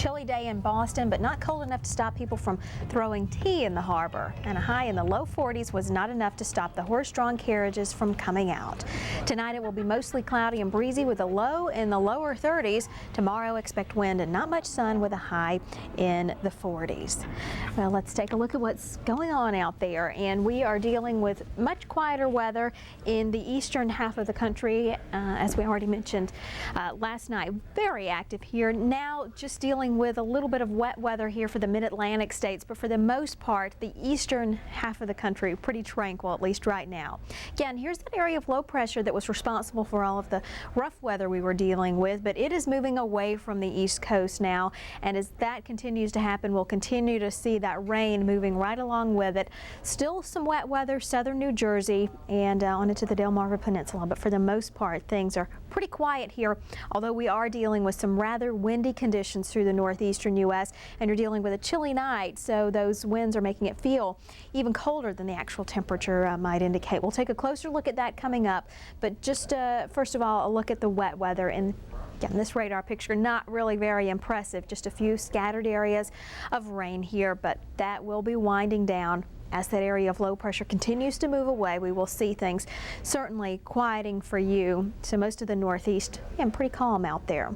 chilly day in Boston, but not cold enough to stop people from throwing tea in the harbor. And a high in the low 40s was not enough to stop the horse-drawn carriages from coming out. Tonight it will be mostly cloudy and breezy with a low in the lower 30s. Tomorrow expect wind and not much sun with a high in the 40s. Well, let's take a look at what's going on out there. And we are dealing with much quieter weather in the eastern half of the country, as we already mentioned last night. Very active here. Now just dealing with a little bit of wet weather here for the mid-Atlantic states, but for the most part, the eastern half of the country pretty tranquil, at least right now. Again, here's that area of low pressure that was responsible for all of the rough weather we were dealing with, but it is moving away from the east coast now, and as that continues to happen, we'll continue to see that rain moving right along with it. Still some wet weather, southern New Jersey and on into the Delmarva Peninsula, but for the most part, things are pretty quiet here, although we are dealing with some rather windy conditions through the northeastern U.S. and you're dealing with a chilly night, so those winds are making it feel even colder than the actual temperature might indicate. We'll take a closer look at that coming up, but just first of all, a look at the wet weather. And again, this radar picture not really very impressive, just a few scattered areas of rain here, but that will be winding down. As that area of low pressure continues to move away, we will see things certainly quieting for you. So most of the northeast, and pretty calm out there.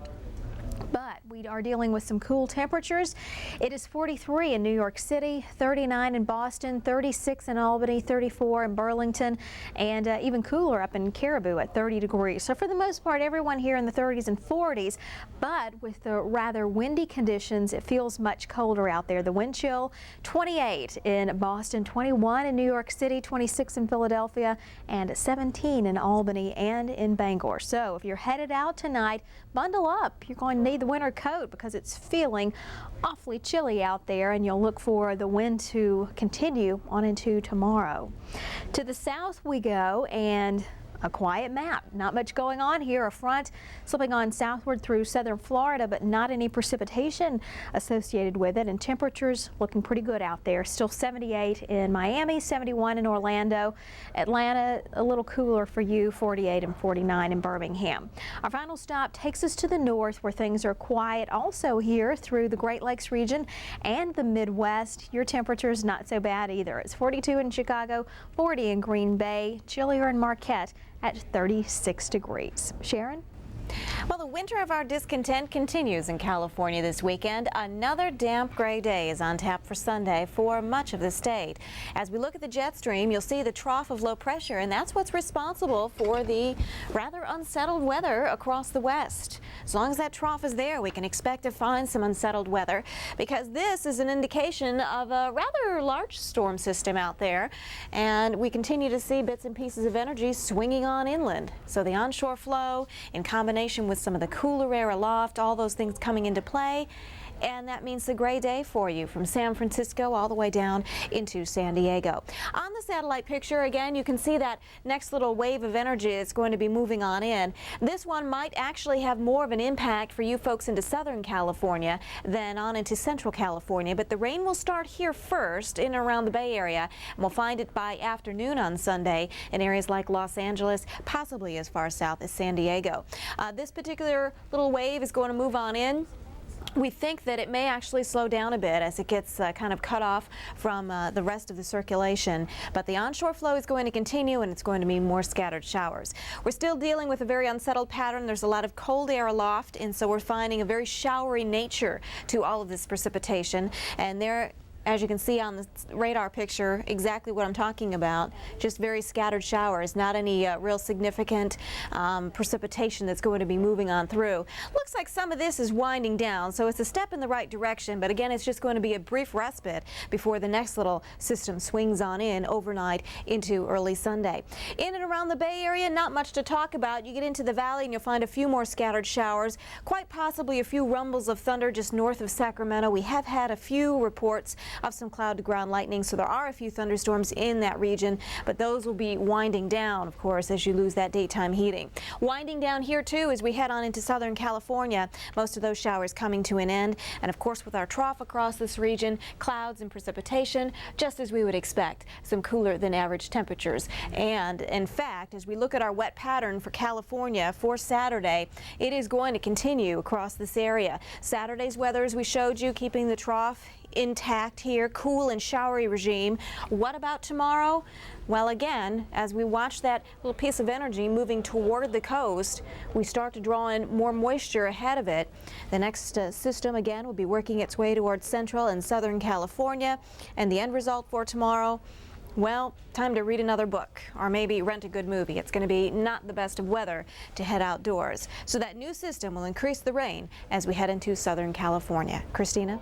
But we are dealing with some cool temperatures. It is 43 in New York City, 39 in Boston, 36 in Albany, 34 in Burlington, and even cooler up in Caribou at 30 degrees. So for the most part, everyone here in the 30s and 40s, but with the rather windy conditions, it feels much colder out there. The wind chill, 28 in Boston, 21 in New York City, 26 in Philadelphia, and 17 in Albany and in Bangor. So if you're headed out tonight, bundle up. You're going to need the winter coat because it's feeling awfully chilly out there, and you'll look for the wind to continue on into tomorrow. To the south we go, and a quiet map. Not much going on here. A front slipping on southward through southern Florida, but not any precipitation associated with it, and temperatures looking pretty good out there. Still 78 in Miami, 71 in Orlando. Atlanta a little cooler for you, 48 and 49 in Birmingham. Our final stop takes us to the north, where things are quiet also here through the Great Lakes region and the Midwest. Your temperatures not so bad either. It's 42 in Chicago, 40 in Green Bay, chillier in Marquette at 36 degrees. Sharon? Well, the winter of our discontent continues in California this weekend. Another damp gray day is on tap for Sunday for much of the state. As we look at the jet stream, you'll see the trough of low pressure, and that's what's responsible for the rather unsettled weather across the west. As long as that trough is there, we can expect to find some unsettled weather, because this is an indication of a rather large storm system out there, and we continue to see bits and pieces of energy swinging on inland. So the onshore flow in combination with some of the cooler air aloft, all those things coming into play, and that means the gray day for you from San Francisco all the way down into San Diego. On the satellite picture, again, you can see that next little wave of energy that's going to be moving on in. This one might actually have more of an impact for you folks into Southern California than on into Central California, but the rain will start here first in and around the Bay Area, and we'll find it by afternoon on Sunday in areas like Los Angeles, possibly as far south as San Diego. This particular little wave is going to move on in. We think that it may actually slow down a bit as it gets kind of cut off from the rest of the circulation, but the onshore flow is going to continue, and it's going to be more scattered showers. We're still dealing with a very unsettled pattern. There's a lot of cold air aloft, and so we're finding a very showery nature to all of this precipitation, and there, as you can see on the radar picture, exactly what I'm talking about. Just very scattered showers, not any real significant precipitation that's going to be moving on through. Looks like some of this is winding down, so it's a step in the right direction, but again, it's just going to be a brief respite before the next little system swings on in overnight into early Sunday. In and around the Bay Area, not much to talk about. You get into the valley and you'll find a few more scattered showers, quite possibly a few rumbles of thunder just north of Sacramento. We have had a few reports of some cloud to ground lightning, so there are a few thunderstorms in that region, but those will be winding down, of course, as you lose that daytime heating. Winding down here too as we head on into Southern California, most of those showers coming to an end, and of course with our trough across this region, clouds and precipitation, just as we would expect, some cooler than average temperatures. And in fact, as we look at our wet pattern for California for Saturday, it is going to continue across this area. Saturday's weather, as we showed you, keeping the trough intact here, cool and showery regime. What about tomorrow? Well, again, as we watch that little piece of energy moving toward the coast, we start to draw in more moisture ahead of it. The next system, again, will be working its way towards central and southern California, and the end result for tomorrow, well, time to read another book or maybe rent a good movie. It's going to be not the best of weather to head outdoors. So that new system will increase the rain as we head into Southern California. Christina?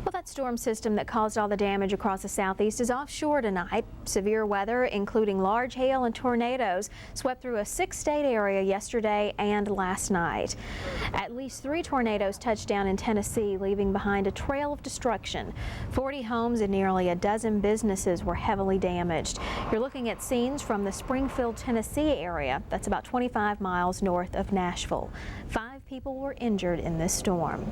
Well, that storm system that caused all the damage across the southeast is offshore tonight. Severe weather, including large hail and tornadoes, swept through a 6-state area yesterday and last night. At least 3 tornadoes touched down in Tennessee, leaving behind a trail of destruction. 40 homes and nearly a dozen businesses were heavily damaged. You're looking at scenes from the Springfield, Tennessee area. That's about 25 miles north of Nashville. 5 people were injured in this storm.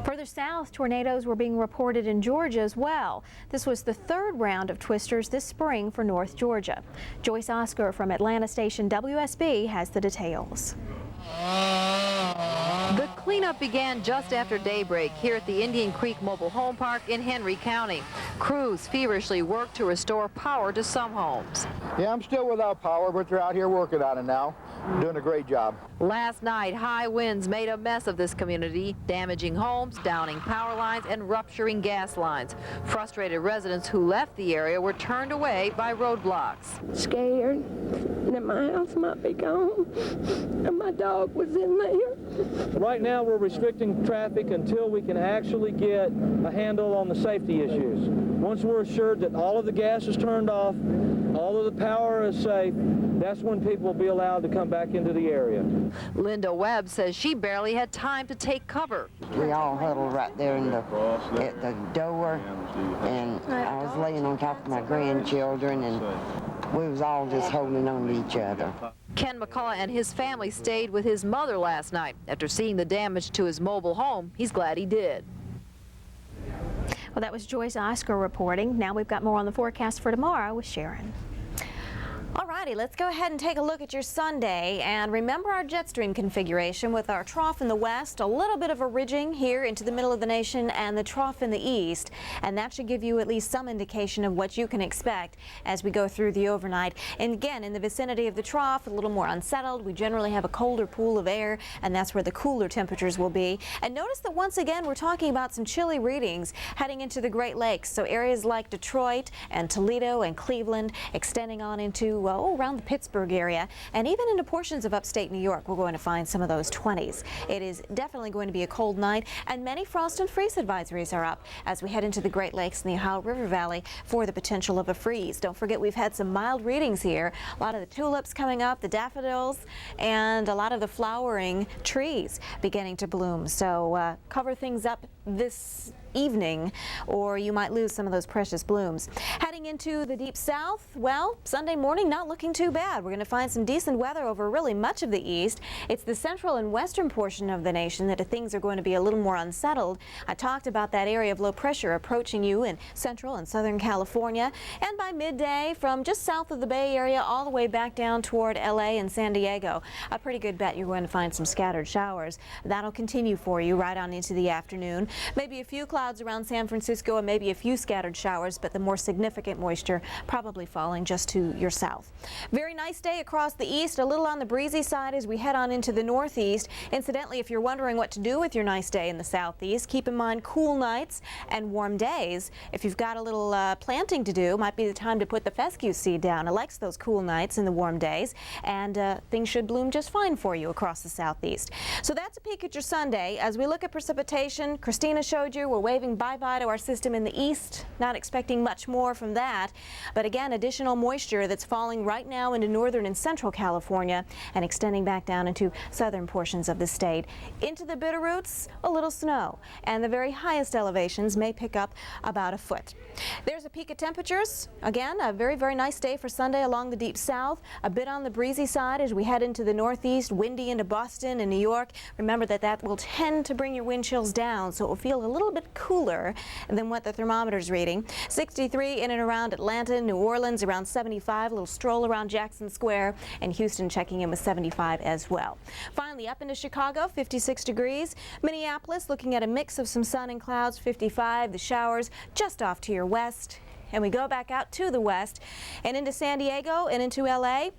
Further south, tornadoes were being reported in Georgia as well. This was the 3rd round of twisters this spring for North Georgia. Joyce Oscar from Atlanta station WSB has the details. The cleanup began just after daybreak here at the Indian Creek Mobile Home Park in Henry County. Crews feverishly worked to restore power to some homes. Yeah, I'm still without power, but they're out here working on it now. Doing a great job. Last night, high winds made a mess of this community, damaging homes, downing power lines, and rupturing gas lines. Frustrated residents who left the area were turned away by roadblocks. Scared that my house might be gone and my dog was in there. Right now we're restricting traffic until we can actually get a handle on the safety issues. Once we're assured that all of the gas is turned off, all of the power is safe, that's when people will be allowed to come back into the area. Linda Webb says she barely had time to take cover. We all huddled right there at the door, and I was laying on top of my grandchildren, and we was all just holding on to each other. Ken McCullough and his family stayed with his mother last night. After seeing the damage to his mobile home, he's glad he did. Well, that was Joyce Oscar reporting. Now we've got more on the forecast for tomorrow with Sharon. Alrighty, let's go ahead and take a look at your Sunday, and remember our jet stream configuration with our trough in the west, a little bit of a ridging here into the middle of the nation, and the trough in the east, and that should give you at least some indication of what you can expect as we go through the overnight. And again, in the vicinity of the trough, a little more unsettled. We generally have a colder pool of air, and that's where the cooler temperatures will be. And notice that once again we're talking about some chilly readings heading into the Great Lakes, so areas like Detroit and Toledo and Cleveland extending on into around the Pittsburgh area, and even into portions of upstate New York, we're going to find some of those 20s. It is definitely going to be a cold night, and many frost and freeze advisories are up as we head into the Great Lakes and the Ohio River Valley for the potential of a freeze. Don't forget, we've had some mild readings here. A lot of the tulips coming up, the daffodils, and a lot of the flowering trees beginning to bloom. So cover things up this evening, or you might lose some of those precious blooms. Heading into the deep south, well, Sunday morning not looking too bad. We're going to find some decent weather over really much of the east. It's the central and western portion of the nation that things are going to be a little more unsettled. I talked about that area of low pressure approaching you in central and southern California, and by midday from just south of the Bay Area all the way back down toward LA and San Diego, a pretty good bet you're going to find some scattered showers. That'll continue for you right on into the afternoon. Maybe a few clouds around San Francisco and maybe a few scattered showers, but the more significant moisture probably falling just to your south. Very nice day across the east, a little on the breezy side as we head on into the northeast. Incidentally, if you're wondering what to do with your nice day in the southeast, keep in mind cool nights and warm days. If you've got a little planting to do, might be the time to put the fescue seed down. It likes those cool nights and the warm days, and things should bloom just fine for you across the southeast. So that's a peek at your Sunday. As we look at precipitation, Christina showed you we're waving bye-bye to our system in the east. Not expecting much more from that. But again, additional moisture that's falling right now into northern and central California and extending back down into southern portions of the state. Into the Bitterroots, a little snow. And the very highest elevations may pick up about a foot. There's a peak of temperatures. Again, a very, very nice day for Sunday along the deep south. A bit on the breezy side as we head into the northeast, windy into Boston and New York. Remember that will tend to bring your wind chills down, so it will feel a little bit cooler than what the thermometer's reading. 63 in and around Atlanta, New Orleans around 75, a little stroll around Jackson Square, and Houston checking in with 75 as well. Finally, up into Chicago, 56 degrees. Minneapolis looking at a mix of some sun and clouds, 55. The showers just off to your west. And we go back out to the west and into San Diego and into LA.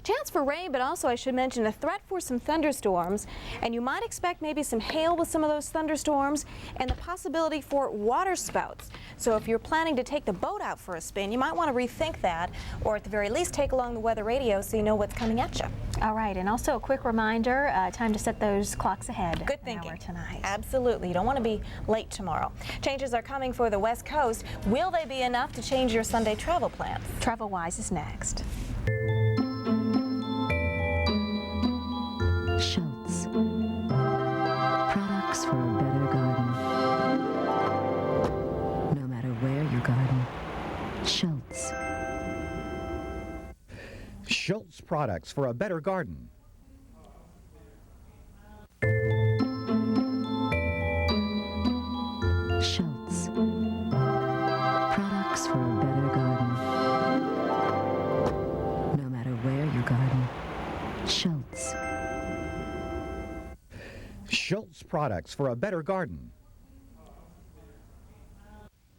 Chance for rain, but also I should mention a threat for some thunderstorms, and you might expect maybe some hail with some of those thunderstorms and the possibility for water spouts. So if you're planning to take the boat out for a spin, you might want to rethink that, or at the very least take along the weather radio so you know what's coming at you. All right, and also a quick reminder, time to set those clocks ahead. Good thinking. Tonight. Absolutely. You don't want to be late tomorrow. Changes are coming for the West Coast. Will they be enough to change your Sunday travel plans? TravelWise is next. Schultz. Products for a better garden. No matter where you garden. Schultz. Schultz products for a better garden. Schultz. Products for a better garden. No matter where you garden. Schultz. Schultz products for a better garden.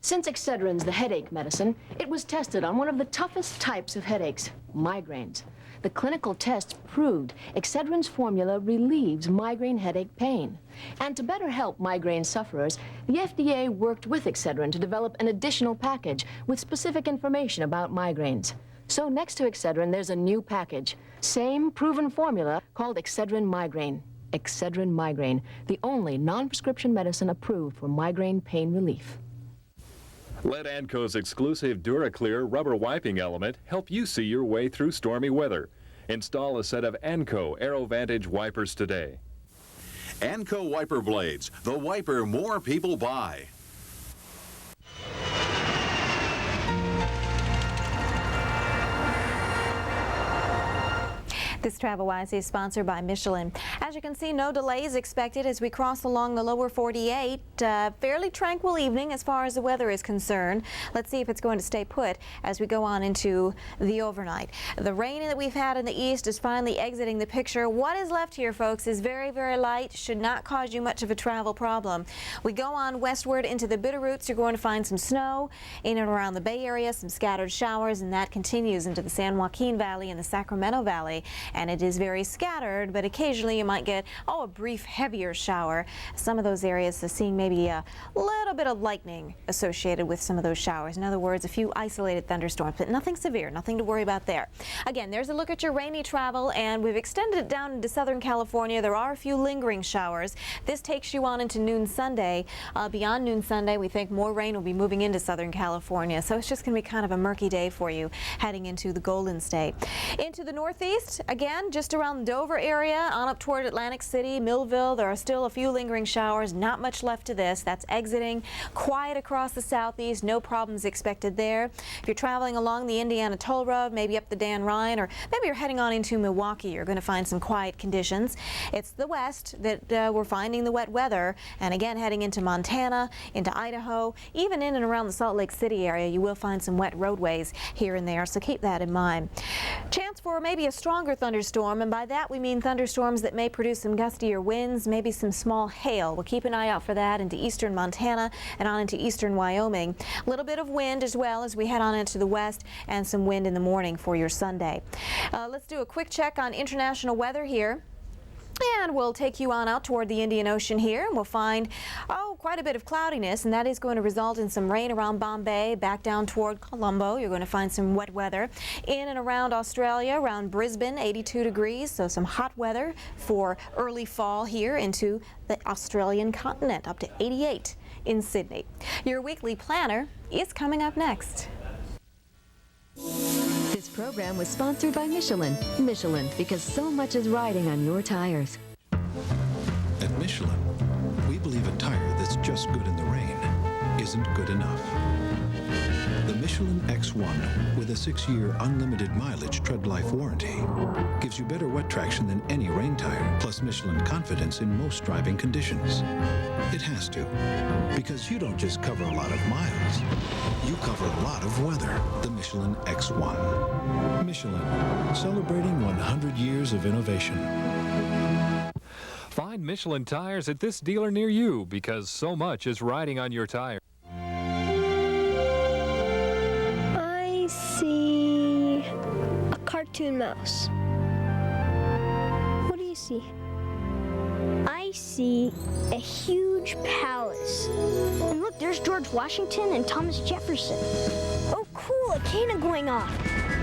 Since Excedrin's the headache medicine, it was tested on one of the toughest types of headaches, migraines. The clinical tests proved Excedrin's formula relieves migraine headache pain. And to better help migraine sufferers, the FDA worked with Excedrin to develop an additional package with specific information about migraines. So next to Excedrin, there's a new package. Same proven formula called Excedrin Migraine. Excedrin Migraine, the only non-prescription medicine approved for migraine pain relief. Let ANCO's exclusive DuraClear rubber wiping element help you see your way through stormy weather. Install a set of ANCO AeroVantage wipers today. ANCO wiper blades, the wiper more people buy. This TravelWise is sponsored by Michelin. As you can see, no delays expected as we cross along the lower 48. Fairly tranquil evening as far as the weather is concerned. Let's see if it's going to stay put as we go on into the overnight. The rain that we've had in the east is finally exiting the picture. What is left here, folks, is very, very light. Should not cause you much of a travel problem. We go on westward into the Bitterroots. You're going to find some snow in and around the Bay Area, some scattered showers, and that continues into the San Joaquin Valley and the Sacramento Valley. And it is very scattered, but occasionally you might get, a brief heavier shower. Some of those areas are seeing maybe a little bit of lightning associated with some of those showers. In other words, a few isolated thunderstorms, but nothing severe, nothing to worry about there. Again, there's a look at your rainy travel, and we've extended it down into Southern California. There are a few lingering showers. This takes you on into noon Sunday. Beyond noon Sunday, we think more rain will be moving into Southern California, so it's just going to be kind of a murky day for you heading into the Golden State. Into the northeast, again, just around the Dover area, on up toward Atlantic City, Millville, there are still a few lingering showers. Not much left to this. That's exiting. Quiet across the southeast. No problems expected there. If you're traveling along the Indiana Toll Road, maybe up the Dan Ryan, or maybe you're heading on into Milwaukee, you're going to find some quiet conditions. It's the west that we're finding the wet weather. And again, heading into Montana, into Idaho, even in and around the Salt Lake City area, you will find some wet roadways here and there. So keep that in mind. Chance for maybe a stronger thunderstorm, and by that we mean thunderstorms that may produce some gustier winds, maybe some small hail. We'll keep an eye out for that into eastern Montana and on into eastern Wyoming. A little bit of wind as well as we head on into the west, and some wind in the morning for your Sunday. Let's do a quick check on international weather here. And we'll take you on out toward the Indian Ocean here, and we'll find, quite a bit of cloudiness, and that is going to result in some rain around Bombay, back down toward Colombo. You're going to find some wet weather. In and around Australia, around Brisbane, 82 degrees, so some hot weather for early fall here into the Australian continent, up to 88 in Sydney. Your weekly planner is coming up next. This program was sponsored by Michelin. Michelin, because so much is riding on your tires. At Michelin, we believe a tire that's just good in the rain isn't good enough. The Michelin X1, with a 6-year unlimited mileage tread life warranty, gives you better wet traction than any rain tire, plus Michelin confidence in most driving conditions. It has to, because you don't just cover a lot of miles, you cover a lot of weather. The Michelin X1. Michelin, celebrating 100 years of innovation. Find Michelin tires at this dealer near you because so much is riding on your tire. I see a cartoon mouse. What do you see? I see a huge palace. And look, there's George Washington and Thomas Jefferson. Oh, cool, a cannon going off.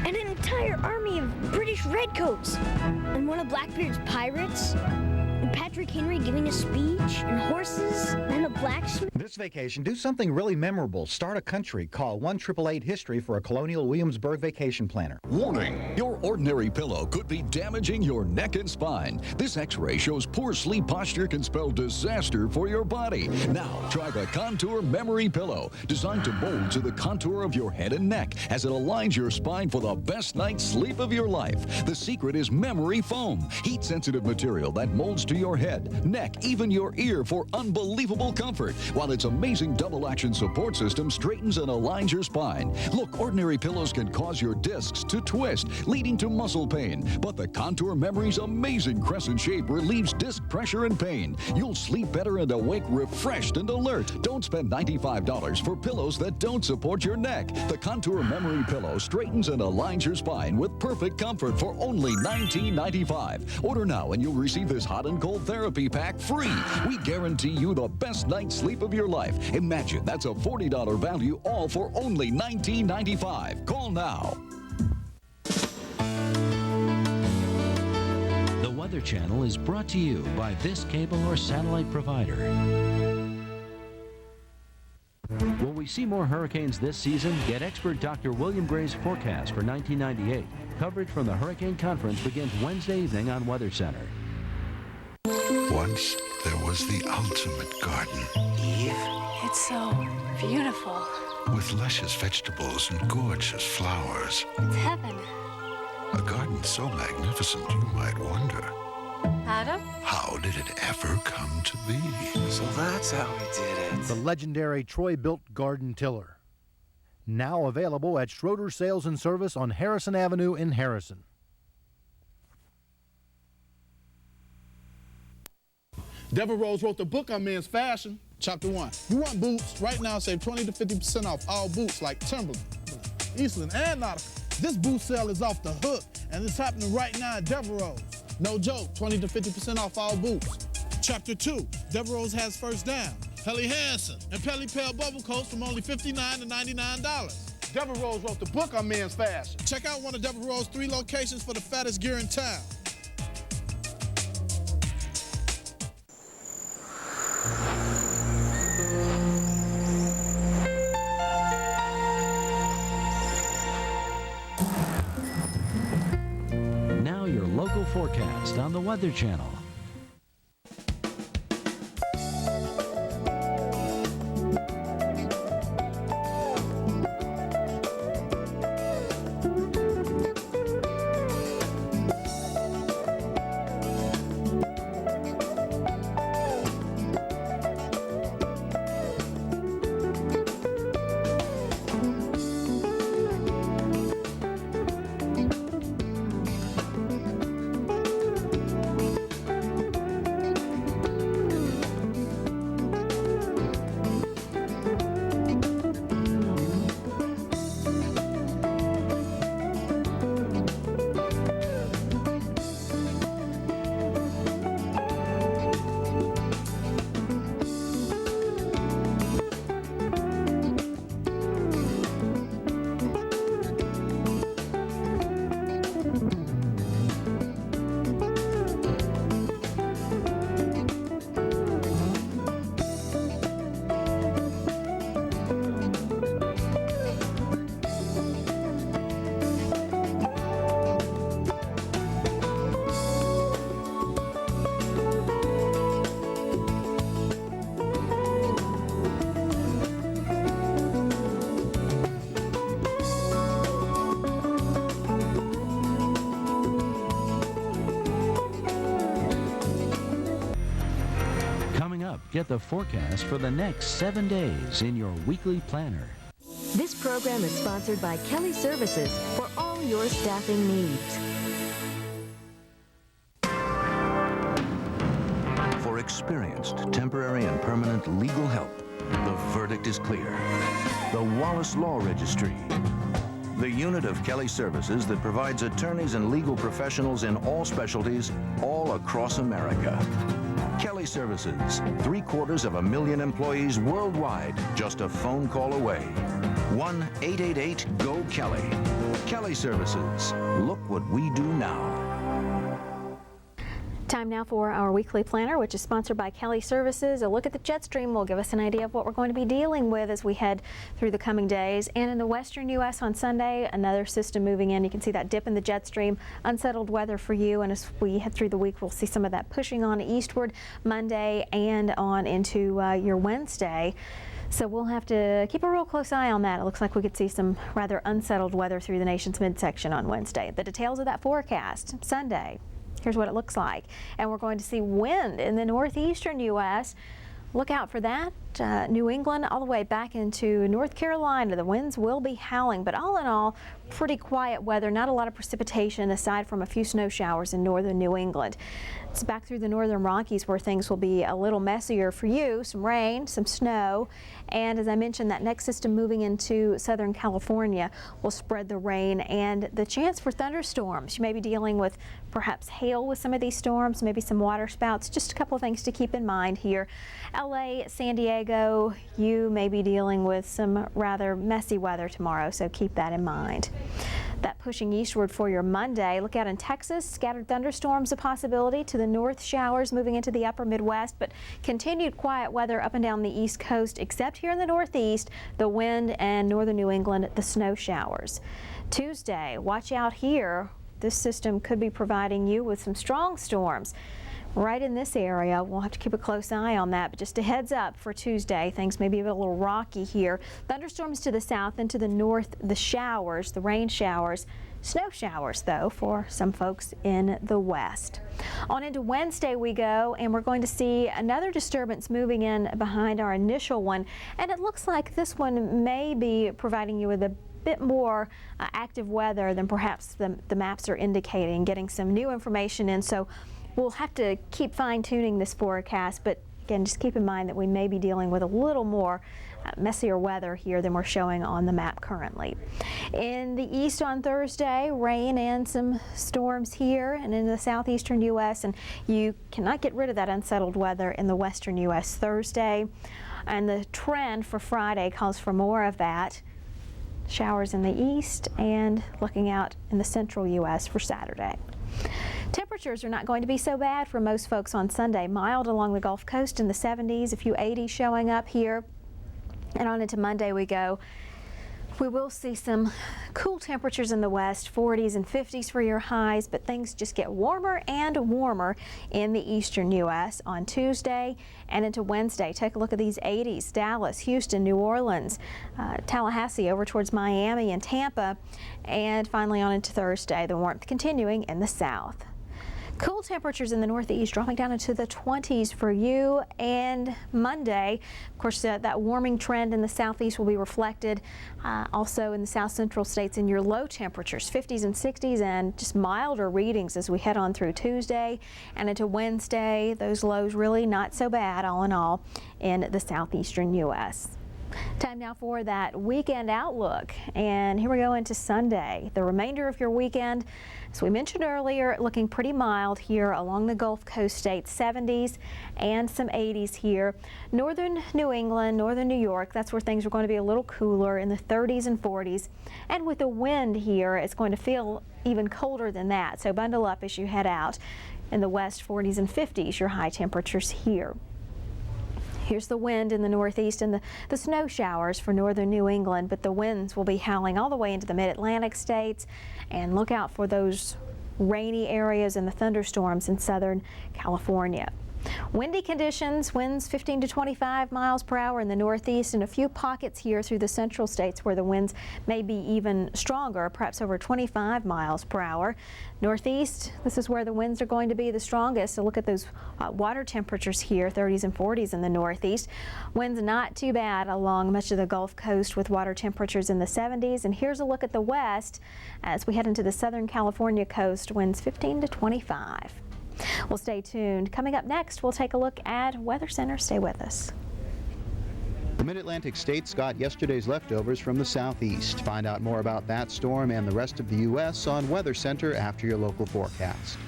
And an entire army of British redcoats. And one of Blackbeard's pirates. And Patrick Henry giving a speech. And horses. And a blacksmith. This vacation, do something really memorable. Start a country. Call 1-888-HISTORY for a Colonial Williamsburg vacation planner. Warning! Your ordinary pillow could be damaging your neck and spine. This x-ray shows poor sleep posture can spell disaster for your body. Now, try the Contour Memory Pillow, designed to mold to the contour of your head and neck as it aligns your spine for the best night's sleep of your life. The secret is memory foam, heat-sensitive material that molds to your head, neck, even your ear for unbelievable comfort, while its amazing double-action support system straightens and aligns your spine. Look, ordinary pillows can cause your discs to twist, leading to muscle pain, but the Contour Memory's amazing crescent shape relieves disc pressure and pain. You'll sleep better and awake refreshed and alert. Don't spend $95 for pillows that don't support your neck. The Contour Memory Pillow straightens and aligns your spine with perfect comfort for only $19.95. Order now and you'll receive this hot and cold therapy pack free. We guarantee you the best night's sleep of your life. Imagine that's a $40 value, all for only $19.95. Call now. The Weather Channel is brought to you by this cable or satellite provider. Will we see more hurricanes this season? Get expert Dr. William Gray's forecast for 1998. Coverage from the Hurricane Conference begins Wednesday evening on Weather Center. Once there was the ultimate garden. Eve, it's so beautiful. With luscious vegetables and gorgeous flowers. It's heaven. A garden so magnificent you might wonder, Adam? how did it ever come to be? So that's how he did it. The legendary Troy-built garden tiller. Now available at Schroeder Sales and Service on Harrison Avenue in Harrison. Deverose wrote the book on men's fashion. Chapter 1. You want boots? Right now, save 20 to 50% off all boots like Timberland, Eastland, and Nautica. This boot sale is off the hook, and it's happening right now at Deverose. No joke, 20 to 50% off all boots. Chapter 2. Deverose has First Down, Helly Hansen, and Pelly Pale bubble coats from only $59 to $99. Deverose wrote the book on men's fashion. Check out one of Deverose's 3 locations for the fattest gear in town. Now your local forecast on the Weather Channel. Get the forecast for the next 7 days in your weekly planner. This program is sponsored by Kelly Services for all your staffing needs. For experienced, temporary, and permanent legal help, the verdict is clear. The Wallace Law Registry, the unit of Kelly Services that provides attorneys and legal professionals in all specialties all across America. Kelly Services, 750,000 employees worldwide, just a phone call away. 1-888-GO-KELLY. Kelly Services. Look what we do now. Time now for our weekly planner, which is sponsored by Kelly Services. A look at the jet stream will give us an idea of what we're going to be dealing with as we head through the coming days. And in the western U.S. on Sunday, another system moving in. You can see that dip in the jet stream, unsettled weather for you. And as we head through the week, we'll see some of that pushing on eastward Monday and on into your Wednesday. So we'll have to keep a real close eye on that. It looks like we could see some rather unsettled weather through the nation's midsection on Wednesday. The details of that forecast Sunday. Here's what it looks like. And we're going to see wind in the northeastern U.S. Look out for that. New England all the way back into North Carolina. The winds will be howling, but all in all, pretty quiet weather. Not a lot of precipitation aside from a few snow showers in northern New England. It's back through the northern Rockies where things will be a little messier for you. Some rain, some snow, and as I mentioned, that next system moving into Southern California will spread the rain and the chance for thunderstorms. You may be dealing with perhaps hail with some of these storms, maybe some water spouts. Just a couple of things to keep in mind here. LA, San Diego, you may be dealing with some rather messy weather tomorrow, so keep that in mind. That pushing eastward for your Monday. Look out in Texas, scattered thunderstorms a possibility. To the north, showers moving into the upper Midwest, but continued quiet weather up and down the East Coast, except here in the Northeast, the wind, and northern New England, the snow showers. Tuesday, watch out here. This system could be providing you with some strong storms. Right in this area. We'll have to keep a close eye on that, but just a heads up for Tuesday. Things may be a little rocky here. Thunderstorms to the south and to the north, the showers, the rain showers. Snow showers, though, for some folks in the west. On into Wednesday we go, and we're going to see another disturbance moving in behind our initial one, and it looks like this one may be providing you with a bit more active weather than perhaps the maps are indicating, getting some new information in. So we'll have to keep fine-tuning this forecast, but again, just keep in mind that we may be dealing with a little more messier weather here than we're showing on the map currently. In the east on Thursday, rain and some storms here and in the southeastern U.S., and you cannot get rid of that unsettled weather in the western U.S. Thursday. And the trend for Friday calls for more of that. Showers in the east and looking out in the central U.S. for Saturday. Temperatures are not going to be so bad for most folks on Sunday. Mild along the Gulf Coast in the 70s, a few 80s showing up here. And on into Monday we go. We will see some cool temperatures in the west, 40s and 50s for your highs, but things just get warmer and warmer in the eastern U.S. on Tuesday and into Wednesday. Take a look at these 80s, Dallas, Houston, New Orleans, Tallahassee over towards Miami and Tampa, and finally on into Thursday, the warmth continuing in the south. Cool temperatures in the northeast dropping down into the 20s for you, and Monday, of course, that warming trend in the southeast will be reflected also in the south central states in your low temperatures, 50s and 60s, and just milder readings as we head on through Tuesday and into Wednesday. Those lows really not so bad all in all in the southeastern U.S. Time now for that weekend outlook, and here we go into Sunday. The remainder of your weekend, as we mentioned earlier, looking pretty mild here along the Gulf Coast states, 70s and some 80s here. Northern New England, northern New York, that's where things are going to be a little cooler in the 30s and 40s. And with the wind here, it's going to feel even colder than that, so bundle up as you head out. In the west, 40s and 50s, your high temperatures here. Here's the wind in the northeast and the snow showers for northern New England, but the winds will be howling all the way into the mid-Atlantic states, and look out for those rainy areas and the thunderstorms in southern California. Windy conditions, winds 15 to 25 miles per hour in the northeast, and a few pockets here through the central states where the winds may be even stronger, perhaps over 25 miles per hour. Northeast, this is where the winds are going to be the strongest. So look at those water temperatures here, 30s and 40s in the northeast. Winds not too bad along much of the Gulf Coast with water temperatures in the 70s. And here's a look at the west as we head into the Southern California coast, winds 15 to 25. Well, stay tuned. Coming up next, we'll take a look at Weather Center. Stay with us. The Mid-Atlantic states got yesterday's leftovers from the southeast. Find out more about that storm and the rest of the U.S. on Weather Center after your local forecast.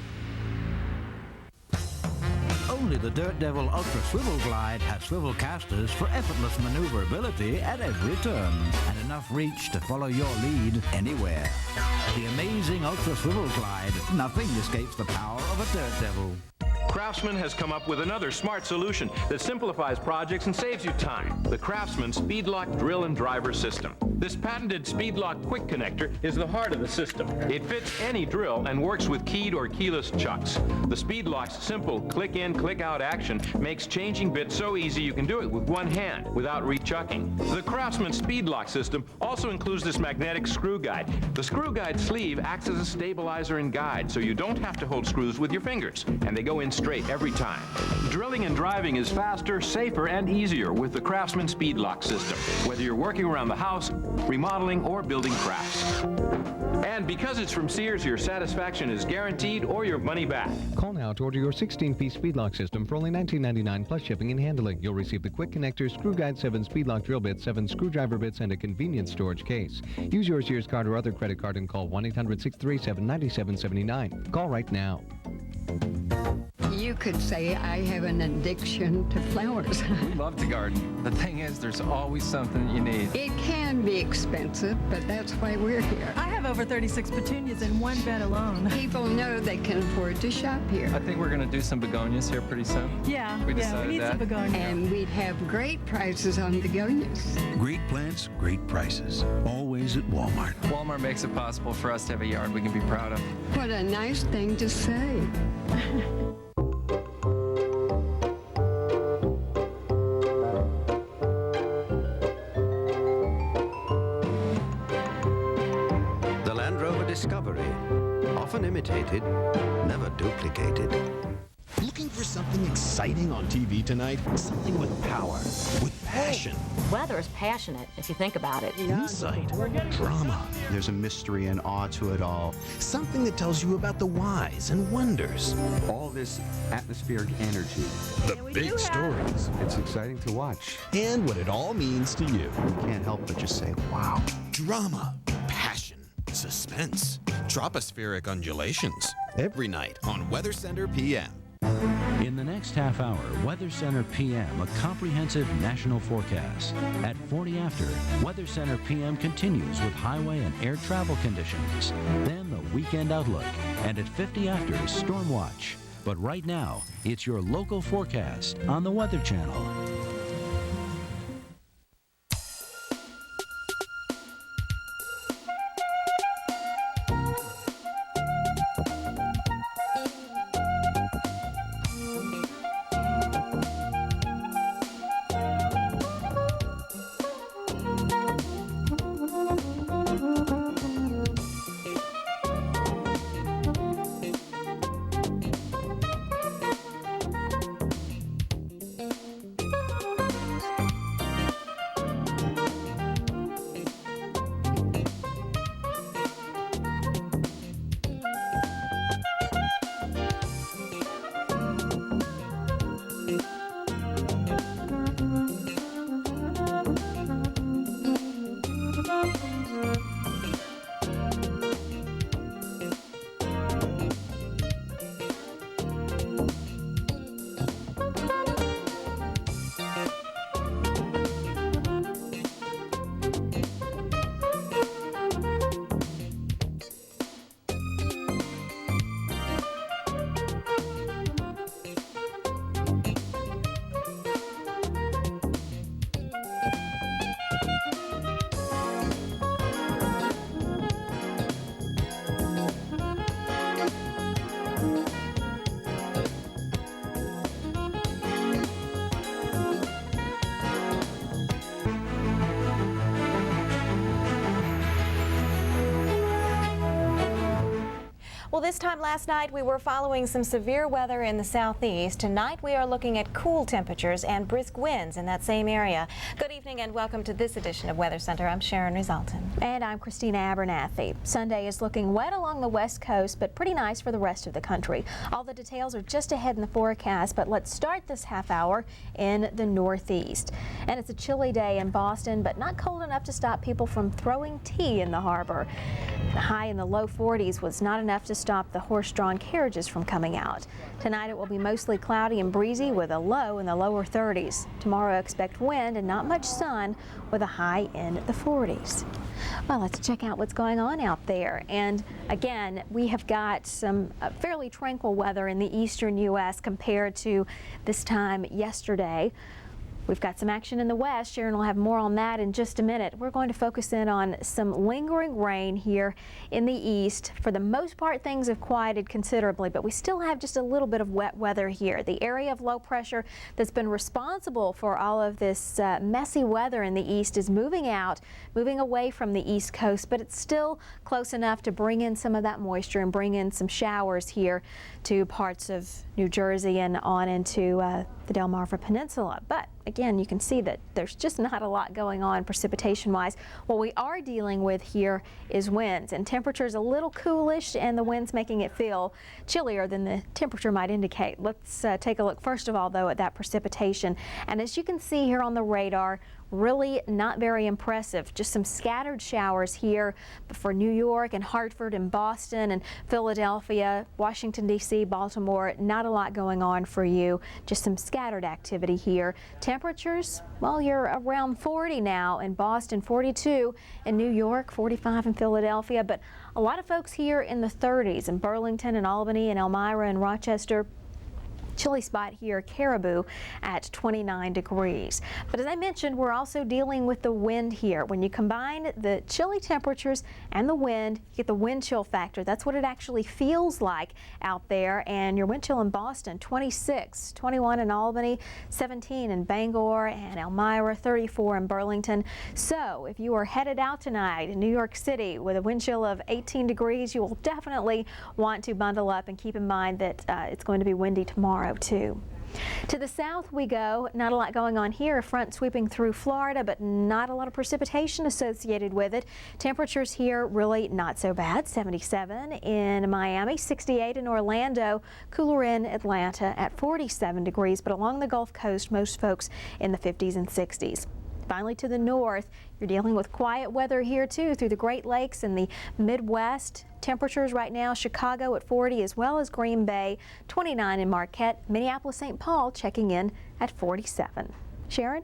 Only the Dirt Devil Ultra Swivel Glide has swivel casters for effortless maneuverability at every turn and enough reach to follow your lead anywhere. The amazing Ultra Swivel Glide, nothing escapes the power of a Dirt Devil. Craftsman has come up with another smart solution that simplifies projects and saves you time. The Craftsman Speedlock Drill and Driver System. This patented Speedlock Quick Connector is the heart of the system. It fits any drill and works with keyed or keyless chucks. The Speedlock's simple click-in, click-out action makes changing bits so easy you can do it with one hand without rechucking. The Craftsman Speedlock system also includes this magnetic screw guide. The screw guide sleeve acts as a stabilizer and guide, so you don't have to hold screws with your fingers, and they go in straight every time. Drilling and driving is faster, safer, and easier with the Craftsman Speedlock system, whether you're working around the house, remodeling, or building crafts. And because it's from Sears, your satisfaction is guaranteed or your money back. Call now to order your 16-piece Speedlock system for only $19.99 plus shipping and handling. You'll receive the Quick Connector, Screw Guide 7 Speedlock drill bits, 7 screwdriver bits, and a convenient storage case. Use your Sears card or other credit card and call 1-800-637-9779. Call right now. You could say I have an addiction to flowers. We love to garden. The thing is, there's always something you need. It can be expensive, but that's why we're here. I have over 36 petunias in one bed alone. People know they can afford to shop here. I think we're going to do some begonias here pretty soon. Yeah, we need that. some begonias. And we'd have great prices on begonias. Great plants, great prices. Always at Walmart. Walmart makes it possible for us to have a yard we can be proud of. What a nice thing to say. Discovery, often imitated, never duplicated. Looking for something exciting on TV tonight? Something with power, with passion. Weather is passionate, if you think about it. Insight, drama. There's a mystery and awe to it all. Something that tells you about the whys and wonders. All this atmospheric energy. The big stories. It's exciting to watch. And what it all means to you. You can't help but just say, wow. Drama, passion, suspense, tropospheric undulations. Every night on Weather Center PM. In the next half hour, Weather Center PM, a comprehensive national forecast. At 40 after, Weather Center PM continues with highway and air travel conditions. Then the weekend outlook. And at 50 after, Storm Watch. But right now, it's your local forecast on the Weather Channel. Well, this time last night we were following some severe weather in the southeast. Tonight we are looking at cool temperatures and brisk winds in that same area. Good evening and welcome to this edition of Weather Center. I'm Sharon Resulton. And I'm Christina Abernathy. Sunday is looking wet along the west coast, but pretty nice for the rest of the country. All the details are just ahead in the forecast, but let's start this half hour in the northeast. And it's a chilly day in Boston, but not cold enough to stop people from throwing tea in the harbor. The high in the low 40s was not enough to stop the horse-drawn carriages from coming out. Tonight it will be mostly cloudy and breezy with a low in the lower 30s. Tomorrow expect wind and not much sun with a high in the 40s. Well, let's check out what's going on out there. And again, we have got some fairly tranquil weather in the eastern U.S. compared to this time yesterday. We've got some action in the west. Sharon will have more on that in just a minute. We're going to focus in on some lingering rain here in the east. For the most part, things have quieted considerably, but we still have just a little bit of wet weather here. The area of low pressure that's been responsible for all of this messy weather in the east is moving out, moving away from the east coast, but it's still close enough to bring in some of that moisture and bring in some showers here to parts of New Jersey and on into the Delmarva Peninsula. But again, you can see that there's just not a lot going on precipitation-wise. What we are dealing with here is winds, and temperatures a little coolish, and the winds making it feel chillier than the temperature might indicate. Let's take a look first of all, though, at that precipitation. And as you can see here on the radar, really not very impressive. Just some scattered showers here for New York and Hartford and Boston and Philadelphia, Washington, D.C., Baltimore. Not a lot going on for you. Just some scattered activity here. Temperatures, well, you're around 40 now in Boston, 42 in New York, 45 in Philadelphia, but a lot of folks here in the 30s in Burlington and Albany and Elmira and Rochester. Chilly spot here, Caribou at 29 degrees. But as I mentioned, we're also dealing with the wind here. When you combine the chilly temperatures and the wind, you get the wind chill factor. That's what it actually feels like out there. And your wind chill in Boston, 26, 21 in Albany, 17 in Bangor and Elmira, 34 in Burlington. So if you are headed out tonight in New York City with a wind chill of 18 degrees, you will definitely want to bundle up and keep in mind that it's going to be windy tomorrow too. To the south we go. Not a lot going on here. A front sweeping through Florida, but not a lot of precipitation associated with it. Temperatures here really not so bad. 77 in Miami, 68 in Orlando, cooler in Atlanta at 47 degrees, but along the Gulf Coast, most folks in the 50s and 60s. Finally, to the north, you're dealing with quiet weather here too through the Great Lakes and the Midwest. Temperatures right now, Chicago at 40 as well as Green Bay, 29 in Marquette, Minneapolis-St. Paul checking in at 47. Sharon?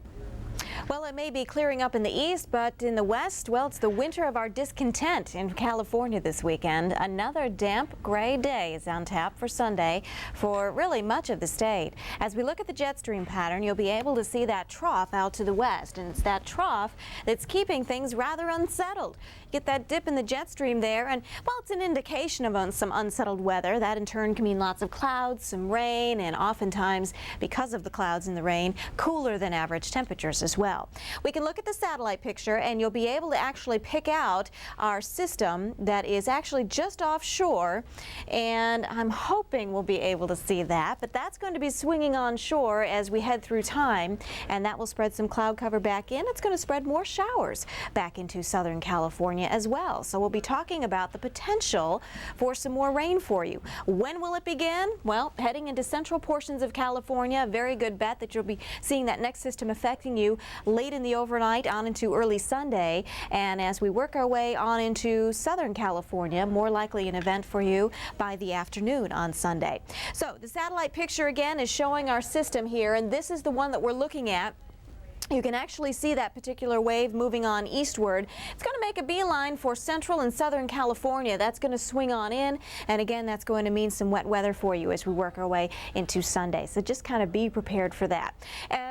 Well, it may be clearing up in the east, but in the west, well, it's the winter of our discontent in California this weekend. Another damp, gray day is on tap for Sunday for really much of the state. As we look at the jet stream pattern, you'll be able to see that trough out to the west, and it's that trough that's keeping things rather unsettled. Get that dip in the jet stream there, and well, it's an indication of some unsettled weather. That in turn can mean lots of clouds, some rain, and oftentimes, because of the clouds and the rain, cooler than average temperatures as well. We can look at the satellite picture and you'll be able to actually pick out our system that is actually just offshore, and I'm hoping we'll be able to see that, but that's going to be swinging on shore as we head through time, and that will spread some cloud cover back in. It's going to spread more showers back into Southern California as well. So we'll be talking about the potential for some more rain for you. When will it begin? Well, heading into central portions of California, a very good bet that you'll be seeing that next system affecting you late in the overnight on into early Sunday. And as we work our way on into Southern California, more likely an event for you by the afternoon on Sunday. So the satellite picture again is showing our system here, and this is the one that we're looking at. You can actually see that particular wave moving on eastward. It's going to make a beeline for central and southern California. That's going to swing on in, and again, that's going to mean some wet weather for you as we work our way into Sunday. So just kind of be prepared for that.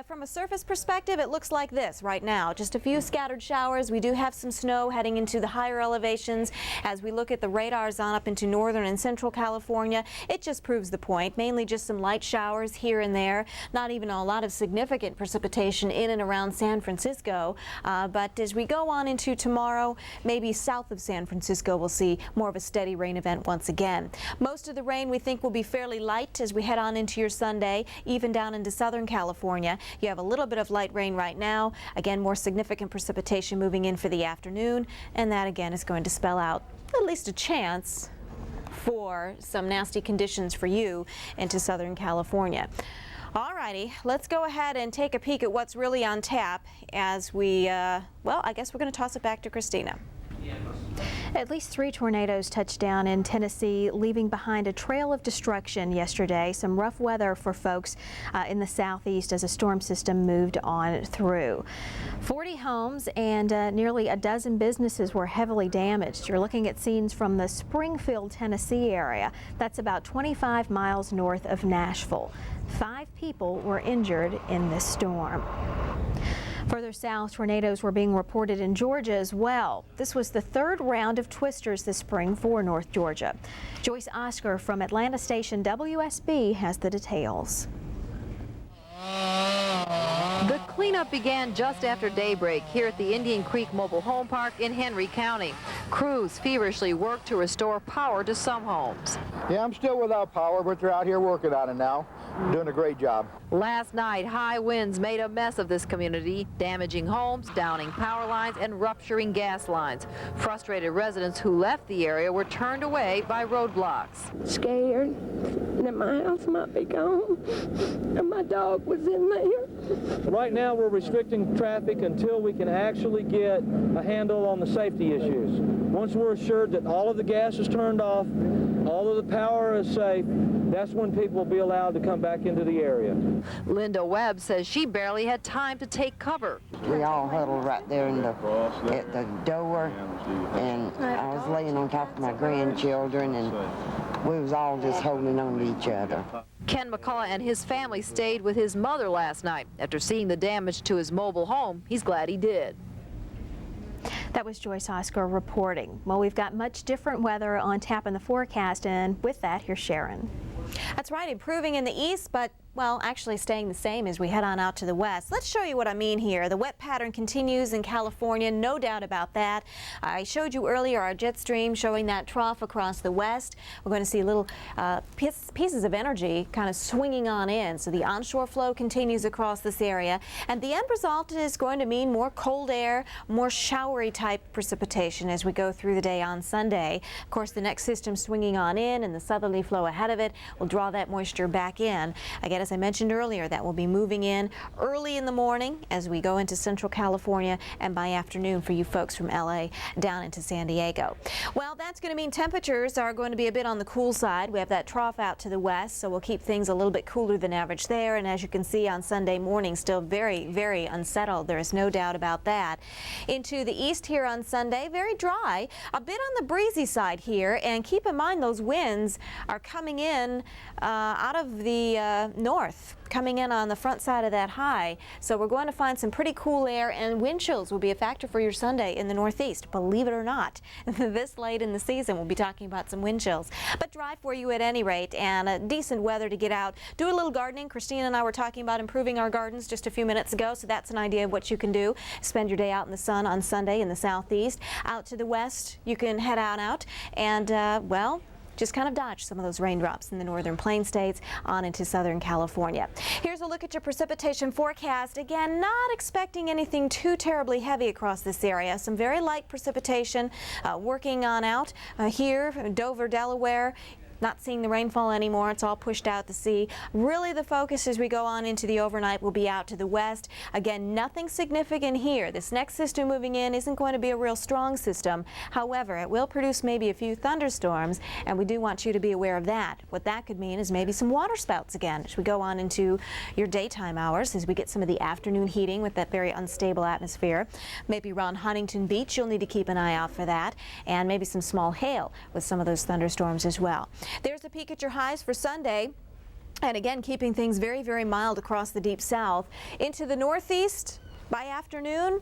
From a surface perspective, it looks like this right now. Just a few scattered showers. We do have some snow heading into the higher elevations. As we look at the radars on up into northern and central California, it just proves the point. Mainly just some light showers here and there. Not even a lot of significant precipitation in and around San Francisco. But as we go on into tomorrow, maybe south of San Francisco, we'll see more of a steady rain event once again. Most of the rain we think will be fairly light as we head on into your Sunday, even down into Southern California. You have a little bit of light rain right now. Again, more significant precipitation moving in for the afternoon, and that again is going to spell out at least a chance for some nasty conditions for you into Southern California. Alrighty, let's go ahead and take a peek at what's really on tap as we, well, I guess we're going to toss it back to Christina. At least 3 tornadoes touched down in Tennessee, leaving behind a trail of destruction yesterday. Some rough weather for folks in the southeast as a storm system moved on through. 40 homes and nearly a dozen businesses were heavily damaged. You're looking at scenes from the Springfield, Tennessee area. That's about 25 miles north of Nashville. 5 people were injured in this storm. Further south, tornadoes were being reported in Georgia as well. This was the 3rd round of twisters this spring for North Georgia. Joyce Oscar from Atlanta station WSB has the details. The cleanup began just after daybreak here at the Indian Creek Mobile Home Park in Henry County. Crews feverishly worked to restore power to some homes. Yeah, I'm still without power, but they're out here working on it now. Doing a great job. Last night, high winds made a mess of this community, damaging homes, downing power lines, and rupturing gas lines. Frustrated residents who left the area were turned away by roadblocks. Scared that my house might be gone, and my dog was in there. Right now, we're restricting traffic until we can actually get a handle on the safety issues. Once we're assured that all of the gas is turned off, all of the power is safe, that's when people will be allowed to come back into the area. Linda Webb says she barely had time to take cover. We all huddled right there at the door, and I was laying on top of my grandchildren, and we was all just holding on to each other. Ken McCullough and his family stayed with his mother last night. After seeing the damage to his mobile home, he's glad he did. That was Joyce Oscar reporting. Well, we've got much different weather on tap in the forecast, and with that, here's Sharon. That's right, improving in the east, but well, actually staying the same as we head on out to the west. Let's show you what I mean here. The wet pattern continues in California, no doubt about that. I showed you earlier our jet stream showing that trough across the west. We're going to see little pieces of energy kind of swinging on in. So the onshore flow continues across this area, and the end result is going to mean more cold air, more showery type precipitation as we go through the day on Sunday. Of course, the next system swinging on in, and the southerly flow ahead of it will draw that moisture back in. Again, as I mentioned earlier, that will be moving in early in the morning as we go into Central California, and by afternoon for you folks from LA down into San Diego. Well, that's going to mean temperatures are going to be a bit on the cool side. We have that trough out to the west, so we'll keep things a little bit cooler than average there. And as you can see on Sunday morning, still very, very unsettled. There is no doubt about that. Into the east here on Sunday, very dry, a bit on the breezy side here. And keep in mind those winds are coming in out of the north, coming in on the front side of that high. So we're going to find some pretty cool air, and wind chills will be a factor for your Sunday in the northeast, believe it or not. This late in the season, we'll be talking about some wind chills. But dry for you at any rate, and decent weather to get out. Do a little gardening. Christina and I were talking about improving our gardens just a few minutes ago, so that's an idea of what you can do. Spend your day out in the sun on Sunday in the southeast. Out to the west, you can head on out and, well, just kind of dodge some of those raindrops in the northern plain states on into Southern California. Here's a look at your precipitation forecast. Again, not expecting anything too terribly heavy across this area. Some very light precipitation working on out here, Dover, Delaware. Not seeing the rainfall anymore. It's all pushed out to sea. Really, the focus as we go on into the overnight will be out to the west. Again, nothing significant here. This next system moving in isn't going to be a real strong system. However, it will produce maybe a few thunderstorms, and we do want you to be aware of that. What that could mean is maybe some water spouts again as we go on into your daytime hours, as we get some of the afternoon heating with that very unstable atmosphere. Maybe around Huntington Beach, you'll need to keep an eye out for that, and maybe some small hail with some of those thunderstorms as well. There's a peek at your highs for Sunday. And again, keeping things very, very mild across the deep south. Into the northeast by afternoon,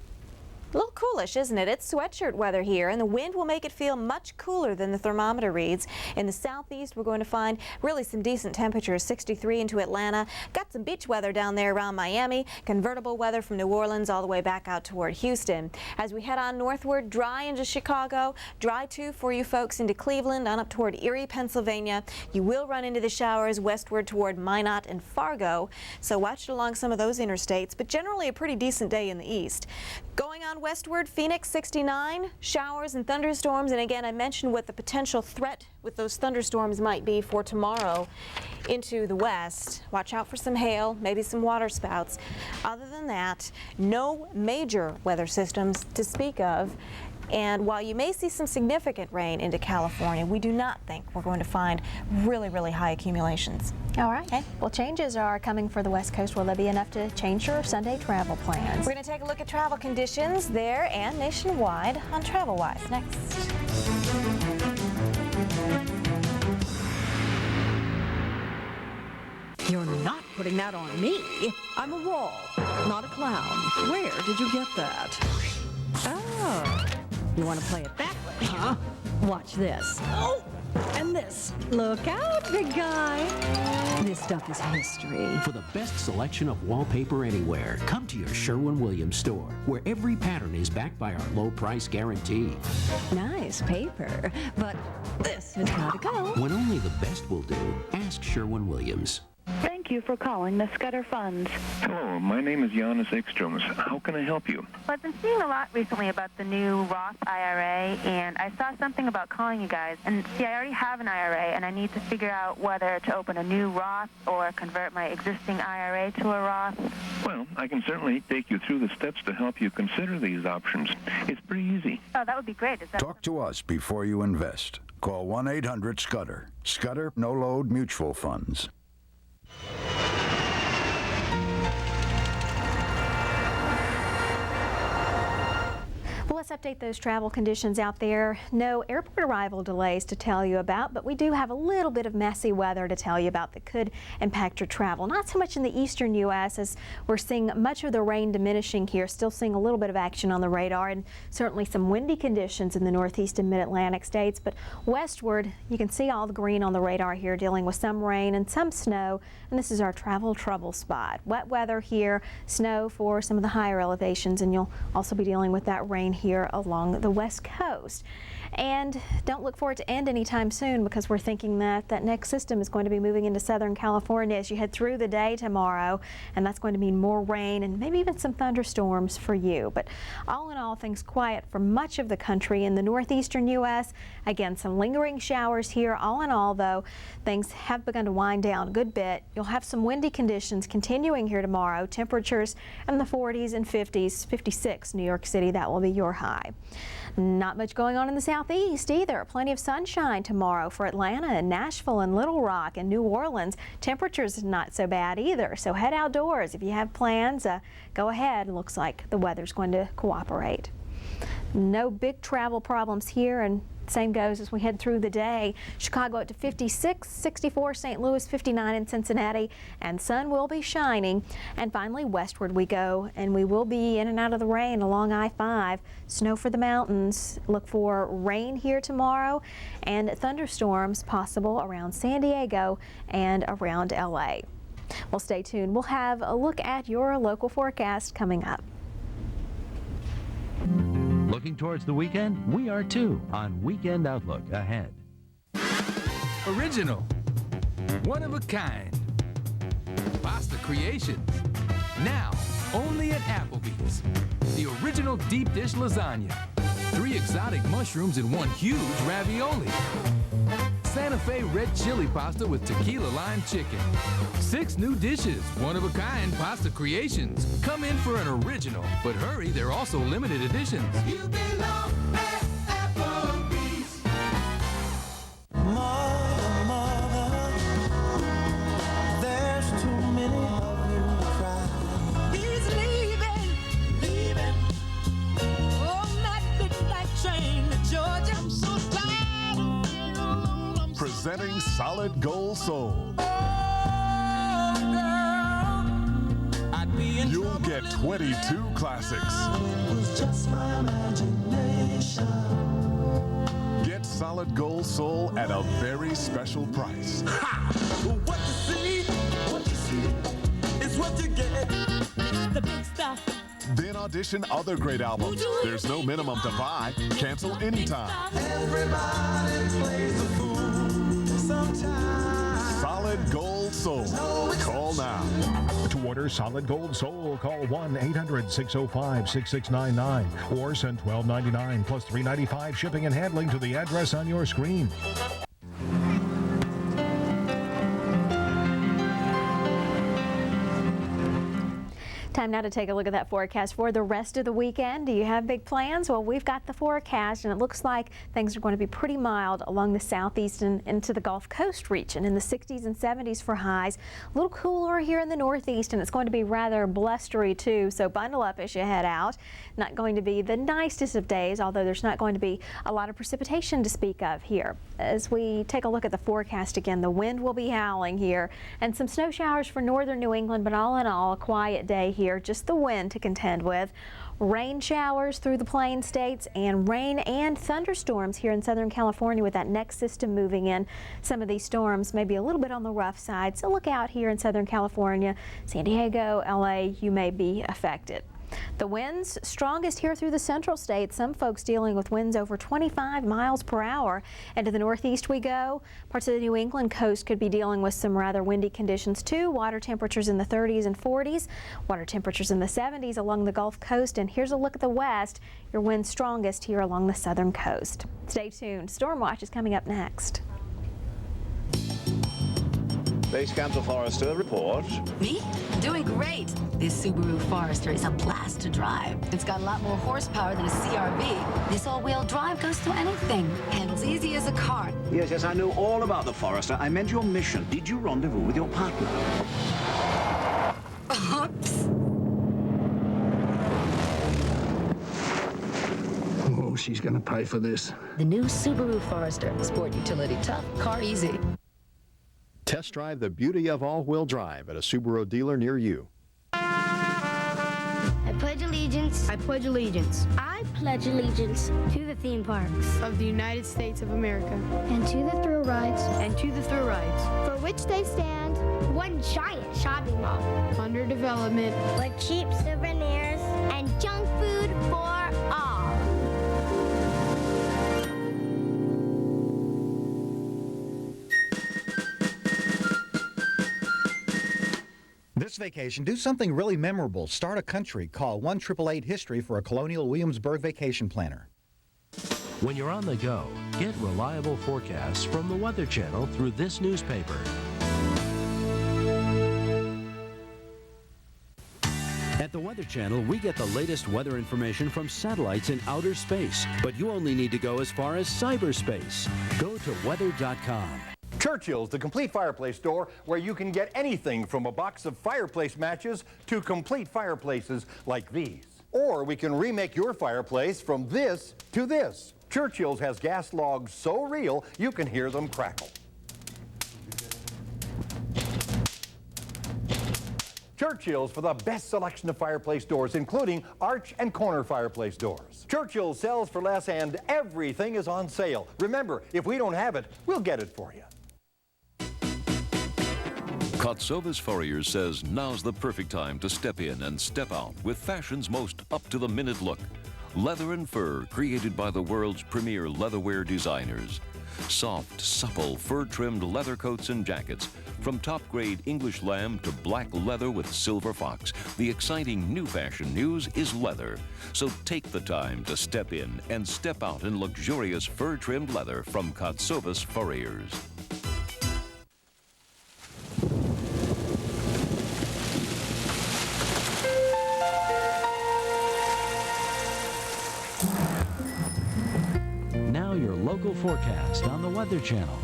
A little coolish, isn't it? It's sweatshirt weather here, and the wind will make it feel much cooler than the thermometer reads. In the southeast, we're going to find really some decent temperatures, 63 into Atlanta. Got some beach weather down there around Miami, convertible weather from New Orleans all the way back out toward Houston. As we head on northward, dry into Chicago, dry too for you folks into Cleveland, on up toward Erie, Pennsylvania. You will run into the showers westward toward Minot and Fargo, so watch it along some of those interstates, but generally a pretty decent day in the east. Going on westward, Phoenix 69, showers and thunderstorms, and again I mentioned what the potential threat with those thunderstorms might be for tomorrow into the west. Watch out for some hail, maybe some water spouts. Other than that, no major weather systems to speak of. And while you may see some significant rain into California, we do not think we're going to find really, really high accumulations. All right. Okay. Well, changes are coming for the West Coast. Will there be enough to change your Sunday travel plans? We're going to take a look at travel conditions there and nationwide on TravelWise next. You're not putting that on me. I'm a wall, not a clown. Where did you get that? Oh, you want to play it that way, huh? Watch this. Oh, and this. Look out, big guy. This stuff is history. For the best selection of wallpaper anywhere, come to your Sherwin-Williams store, where every pattern is backed by our low price guarantee. Nice paper, but this has got to go. When only the best will do, ask Sherwin-Williams. Thank you for calling the Scudder Funds. Hello, my name is Giannis Ekströms. How can I help you? Well, I've been seeing a lot recently about the new Roth IRA, and I saw something about calling you guys. And see, I already have an IRA, and I need to figure out whether to open a new Roth or convert my existing IRA to a Roth. Well, I can certainly take you through the steps to help you consider these options. It's pretty easy. Oh, that would be great. Talk to us before you invest. Call 1-800-SCUDDER. Scudder No-Load Mutual Funds. Well, let's update those travel conditions out there. No airport arrival delays to tell you about, but we do have a little bit of messy weather to tell you about that could impact your travel. Not so much in the eastern U.S. as we're seeing much of the rain diminishing here, still seeing a little bit of action on the radar, and certainly some windy conditions in the northeast and mid-Atlantic states. But westward, you can see all the green on the radar here, dealing with some rain and some snow, and this is our travel trouble spot. Wet weather here, snow for some of the higher elevations, and you'll also be dealing with that rain here along the west coast. And don't look for it to end anytime soon, because we're thinking that that next system is going to be moving into Southern California as you head through the day tomorrow, and that's going to mean more rain and maybe even some thunderstorms for you. But all in all, things quiet for much of the country. In the northeastern U.S., again, some lingering showers here. All in all, though, things have begun to wind down a good bit. You'll have some windy conditions continuing here tomorrow. Temperatures in the 40s and 50s, 56 New York City, that will be your high. Not much going on in the southeast either. Plenty of sunshine tomorrow for Atlanta and Nashville and Little Rock and New Orleans. Temperatures not so bad either, so head outdoors. If you have plans, go ahead. It looks like the weather's going to cooperate. No big travel problems here, and same goes as we head through the day. Chicago up to 56, 64, St. Louis 59 in Cincinnati, and sun will be shining. And finally westward we go, and we will be in and out of the rain along I-5. Snow for the mountains. Look for rain here tomorrow and thunderstorms possible around San Diego and around LA. Well, stay tuned. We'll have a look at your local forecast coming up. Looking towards the weekend? We are too on Weekend Outlook ahead. Original. One of a kind. Pasta creation. Now, only at Applebee's. The original deep dish lasagna. 3 exotic mushrooms in 1 huge ravioli. Santa Fe red chili pasta with tequila lime chicken. 6 new dishes, one-of-a-kind pasta creations. Come in for an original, but hurry, they're also limited editions. You belong at Applebee's. Mother, there's too many of you cry. He's leaving on that midnight train to Georgia. I'm so tired of being alone. Presenting Solid Gold Soul. You'll get 22 classics. just my imagination. Get Solid Gold Soul at a very special price. What you see is what you get. The big stuff. Then audition other great albums. There's no minimum to buy. Cancel anytime. Everybody plays the fool sometimes. Solid Gold Soul. Call now. To order Solid Gold Soul, call 1-800-605-6699 or send $12.99 plus $3.95 shipping and handling to the address on your screen. Time now to take a look at that forecast for the rest of the weekend. Do you have big plans? Well, we've got the forecast, and it looks like things are going to be pretty mild along the southeast and into the Gulf Coast region, in the 60s and 70s for highs. A little cooler here in the northeast, and it's going to be rather blustery too, so bundle up as you head out. Not going to be the nicest of days, although there's not going to be a lot of precipitation to speak of here. As we take a look at the forecast again, the wind will be howling here, and some snow showers for northern New England, but all in all, a quiet day here. Just the wind to contend with. Rain showers through the plain states, and rain and thunderstorms here in Southern California with that next system moving in. Some of these storms may be a little bit on the rough side, so look out here in Southern California. San Diego, LA, you may be affected. The winds strongest here through the central states, some folks dealing with winds over 25 miles per hour. And to the northeast we go. Parts of the New England coast could be dealing with some rather windy conditions too. Water temperatures in the 30s and 40s, water temperatures in the 70s along the Gulf Coast. And here's a look at the west. Your winds strongest here along the southern coast. Stay tuned. Storm Watch is coming up next. Base Camp to Forester, report. Me? Doing great. This Subaru Forester is a blast to drive. It's got a lot more horsepower than a CR-V. This all-wheel drive goes through anything. Handles easy as a cart. Yes, I know all about the Forester. I meant your mission. Did you rendezvous with your partner? Oops. Oh, she's gonna pay for this. The new Subaru Forester. Sport utility tough, car easy. Test drive the beauty of all-wheel drive at a Subaru dealer near you. I pledge allegiance. I pledge allegiance. I pledge allegiance to the theme parks of the United States of America and to the thrill rides for which they stand one giant shopping mall under development with cheap souvenirs and junk food for all. This vacation, do something really memorable. Start a country. Call 1-888-HISTORY for a Colonial Williamsburg vacation planner. When you're on the go, get reliable forecasts from the Weather Channel through this newspaper. At the Weather Channel, we get the latest weather information from satellites in outer space, but you only need to go as far as cyberspace. Go to weather.com. Churchill's, the complete fireplace store where you can get anything from a box of fireplace matches to complete fireplaces like these. Or we can remake your fireplace from this to this. Churchill's has gas logs so real you can hear them crackle. Churchill's for the best selection of fireplace doors, including arch and corner fireplace doors. Churchill's sells for less and everything is on sale. Remember, if we don't have it, we'll get it for you. Kotsovas Furrier says now's the perfect time to step in and step out with fashion's most up-to-the-minute look. Leather and fur created by the world's premier leatherwear designers. Soft, supple, fur-trimmed leather coats and jackets. From top-grade English lamb to black leather with silver fox, the exciting new fashion news is leather. So take the time to step in and step out in luxurious fur-trimmed leather from Kotsovas Furriers. Now your local forecast on the Weather Channel.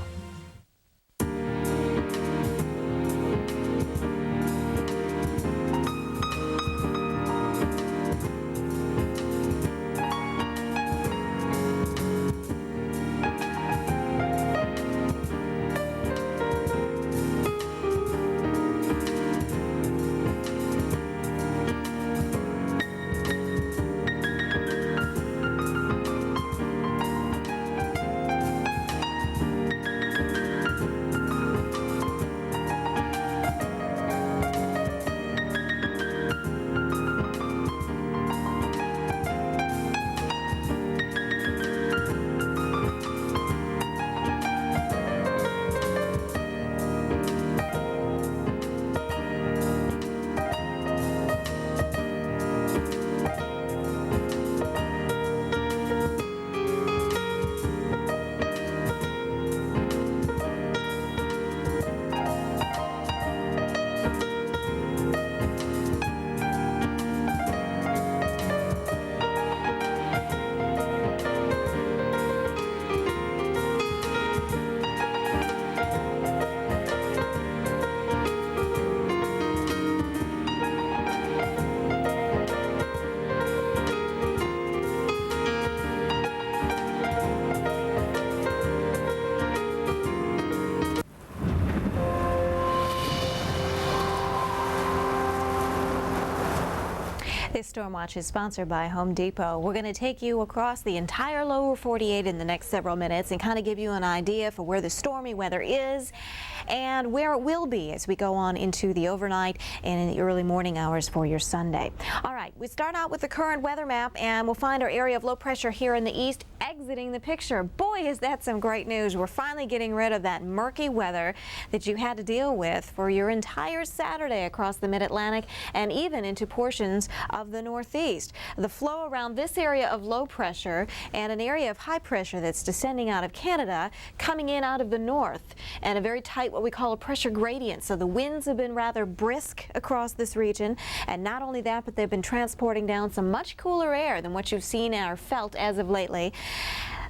This Storm Watch is sponsored by Home Depot. We're going to take you across the entire lower 48 in the next several minutes and kind of give you an idea for where the stormy weather is and where it will be as we go on into the overnight and in the early morning hours for your Sunday. All right, we start out with the current weather map and we'll find our area of low pressure here in the east exiting the picture. Boy, is that some great news. We're finally getting rid of that murky weather that you had to deal with for your entire Saturday across the mid-Atlantic and even into portions of the Northeast. The flow around this area of low pressure and an area of high pressure that's descending out of Canada coming in out of the north and a very tight what we call a pressure gradient. So the winds have been rather brisk across this region, and not only that, but they've been transporting down some much cooler air than what you've seen or felt as of lately.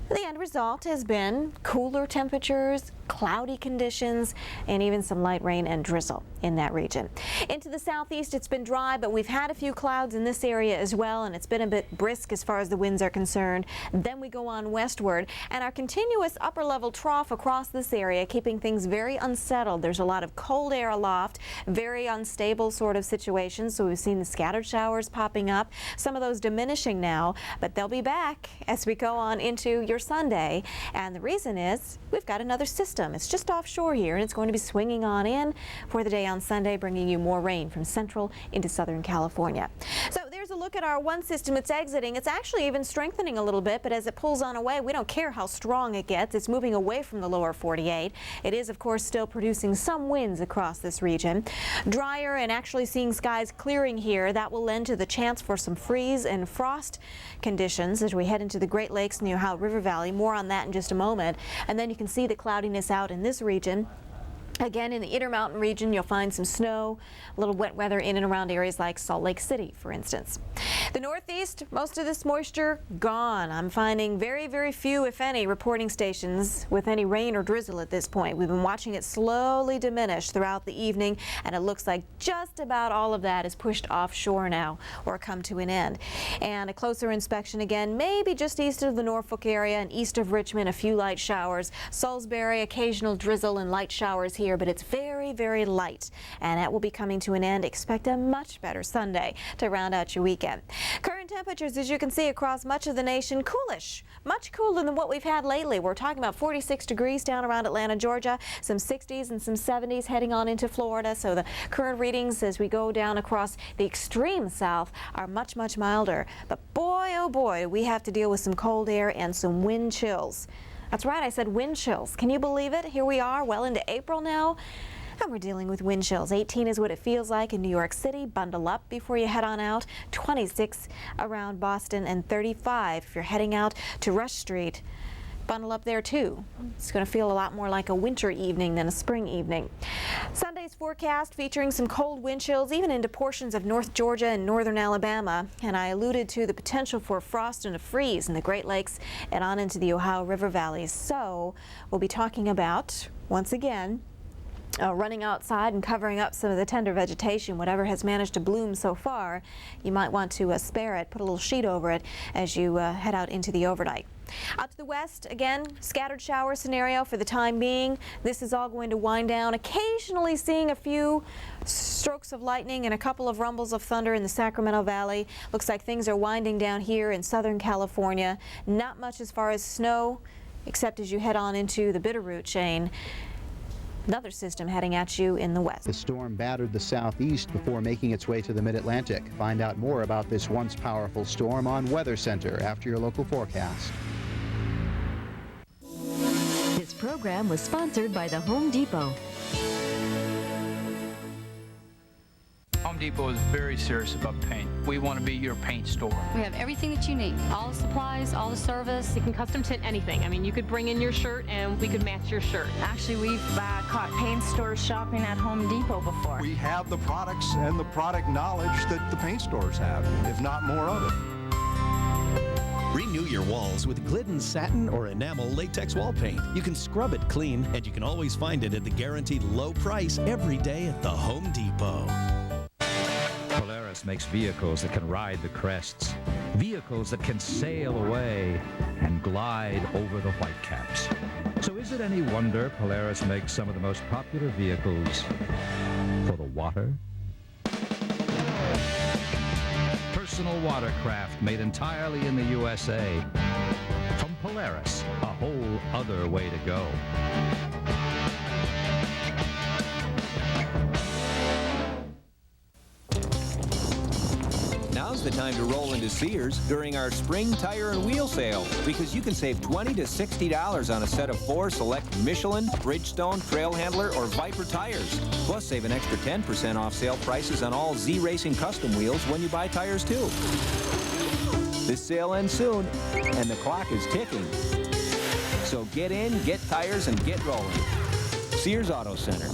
The end result has been cooler temperatures, cloudy conditions, and even some light rain and drizzle in that region. Into the southeast, it's been dry, but we've had a few clouds in this area as well, and it's been a bit brisk as far as the winds are concerned. Then we go on westward, and our continuous upper-level trough across this area, keeping things very unsettled. There's a lot of cold air aloft, very unstable sort of situations, so we've seen the scattered showers popping up, some of those diminishing now, but they'll be back as we go on into your Sunday, and the reason is we've got another system. It's just offshore here, and it's going to be swinging on in for the day on Sunday, bringing you more rain from central into southern California. So there's a look at our one system. It's exiting. It's actually even strengthening a little bit, but as it pulls on away, we don't care how strong it gets. It's moving away from the lower 48. It is, of course, still producing some winds across this region. Drier and actually seeing skies clearing here. That will lend to the chance for some freeze and frost conditions as we head into the Great Lakes and the Ohio River Valley. More on that in just a moment. And then you can see the cloudiness out in this region. Again, in the Intermountain region, you'll find some snow, a little wet weather in and around areas like Salt Lake City, for instance. The Northeast, most of this moisture gone. I'm finding very, very few, if any, reporting stations with any rain or drizzle at this point. We've been watching it slowly diminish throughout the evening, and it looks like just about all of that is pushed offshore now or come to an end. And a closer inspection again, maybe just east of the Norfolk area and east of Richmond, a few light showers. Salisbury, occasional drizzle and light showers here, but it's very, very light, and that will be coming to an end. Expect a much better Sunday to round out your weekend. Current temperatures, as you can see, across much of the nation, coolish, much cooler than what we've had lately. We're talking about 46 degrees down around Atlanta, Georgia, some 60s and some 70s heading on into Florida. So the current readings as we go down across the extreme south are much, much milder. But boy, oh boy, we have to deal with some cold air and some wind chills. That's right, I said wind chills. Can you believe it? Here we are, well into April now, and we're dealing with wind chills. 18 is what it feels like in New York City. Bundle up before you head on out. 26 around Boston and 35 if you're heading out to Rush Street. Bundle up there too. It's going to feel a lot more like a winter evening than a spring evening. Sunday's forecast featuring some cold wind chills even into portions of North Georgia and northern Alabama. And I alluded to the potential for frost and a freeze in the Great Lakes and on into the Ohio River valleys. So we'll be talking about, once again, running outside and covering up some of the tender vegetation, whatever has managed to bloom so far. You might want to spare it, put a little sheet over it as you head out into the overnight. Out to the west, again, scattered shower scenario for the time being. This is all going to wind down, occasionally seeing a few strokes of lightning and a couple of rumbles of thunder in the Sacramento Valley. Looks like things are winding down here in Southern California. Not much as far as snow, except as you head on into the Bitterroot chain. Another system heading at you in the west. The storm battered the southeast before making its way to the mid-Atlantic. Find out more about this once powerful storm on Weather Center after your local forecast. This program was sponsored by the Home Depot. Home Depot is very serious about paint. We want to be your paint store. We have everything that you need. All the supplies, all the service. You can custom tint anything. I mean, you could bring in your shirt and we could match your shirt. Actually, we've caught paint stores shopping at Home Depot before. We have the products and the product knowledge that the paint stores have, if not more of it. Renew your walls with Glidden satin or enamel latex wall paint. You can scrub it clean, and you can always find it at the guaranteed low price every day at the Home Depot. Polaris makes vehicles that can ride the crests, vehicles that can sail away and glide over the whitecaps. So is it any wonder Polaris makes some of the most popular vehicles for the water? personal watercraft made entirely in the USA. From Polaris, a whole other way to go. Now's the time to roll into Sears during our spring tire and wheel sale, because you can save $20 to $60 on a set of 4 select Michelin, Bridgestone, Trailhandler, or Viper tires. Plus, save an extra 10% off sale prices on all Z Racing custom wheels when you buy tires too. This sale ends soon, and the clock is ticking. So get in, get tires, and get rolling. Sears Auto Center.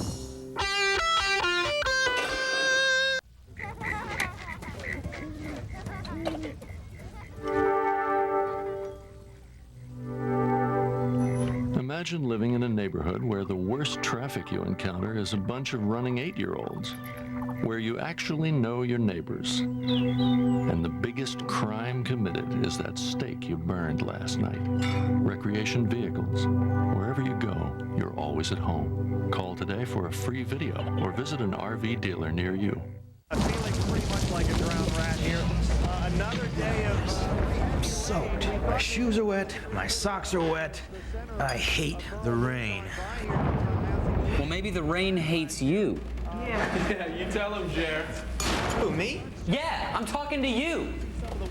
Imagine living in a neighborhood where the worst traffic you encounter is a bunch of running 8-year-olds, where you actually know your neighbors, and the biggest crime committed is that steak you burned last night. Recreation vehicles. Wherever you go, you're always at home. Call today for a free video or visit an RV dealer near you. I'm feeling pretty much like a drowned rat here. Another day of soaked. My shoes are wet, my socks are wet. I hate the rain. Well, maybe the rain hates you. Yeah, you tell him, Jer. Who, me? Yeah, I'm talking to you.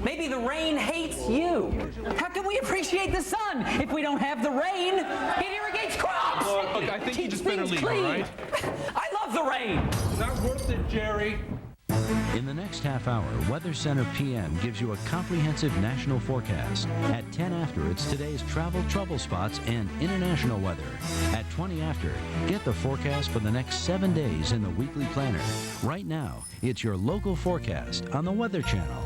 Maybe the rain hates you. How can we appreciate the sun if we don't have the rain? It irrigates crops. Look, I think you just better leave, all right? I love the rain. Not worth it, Jerry. In the next half hour, Weather Center PM gives you a comprehensive national forecast. At 10 after, it's today's travel trouble spots and international weather. At 20 after, get the forecast for the next 7 days in the Weekly Planner. Right now, it's your local forecast on the Weather Channel.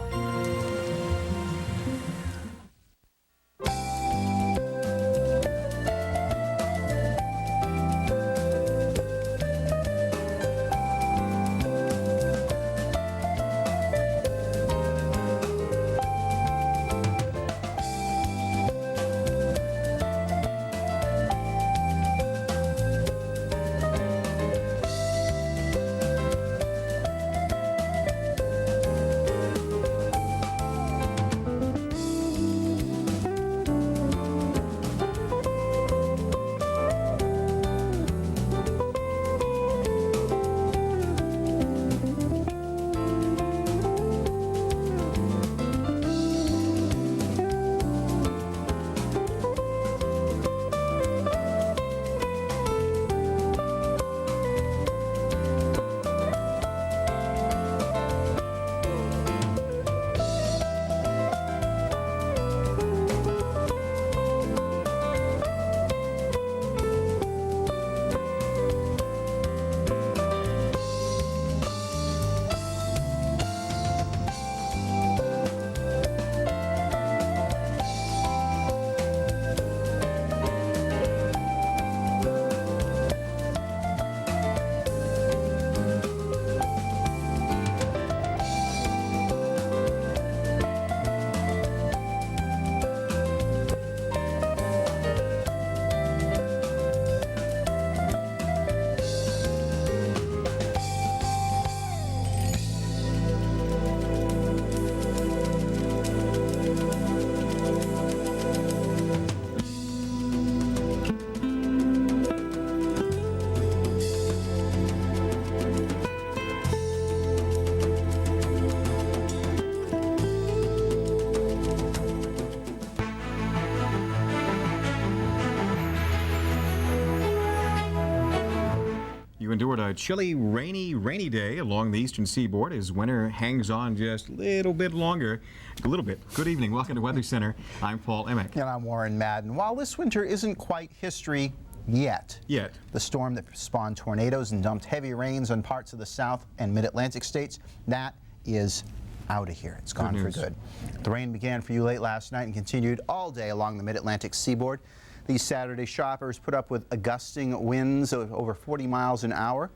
Endured a chilly, rainy day along the eastern seaboard as winter hangs on just a little bit longer. A little bit. Good evening. Welcome to Weather Center. I'm Paul Emick. And I'm Warren Madden. While this winter isn't quite history yet, the storm that spawned tornadoes and dumped heavy rains on parts of the South and Mid-Atlantic states, that is out of here. It's gone for good. The rain began for you late last night and continued all day along the Mid-Atlantic seaboard. These Saturday shoppers put up with gusting winds of over 40 miles an hour.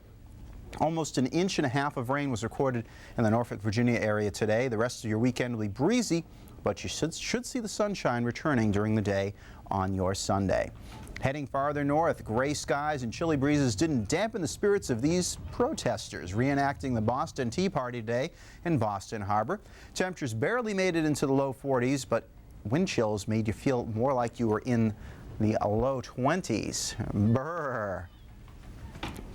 Almost 1.5 inches of rain was recorded in the Norfolk, Virginia area today. The rest of your weekend will be breezy, but you should see the sunshine returning during the day on your Sunday. Heading farther north, gray skies and chilly breezes didn't dampen the spirits of these protesters reenacting the Boston Tea Party Day in Boston Harbor. Temperatures barely made it into the low 40s, but wind chills made you feel more like you were in the low 20s. Brr.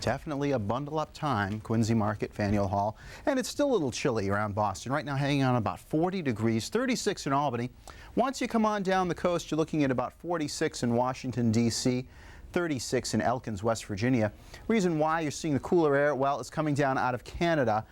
Definitely a bundle-up time, Quincy Market, Faneuil Hall. And it's still a little chilly around Boston. Right now hanging on about 40 degrees, 36 in Albany. Once you come on down the coast, you're looking at about 46 in Washington, D.C., 36 in Elkins, West Virginia. Reason why you're seeing the cooler air, well, it's coming down out of Canada,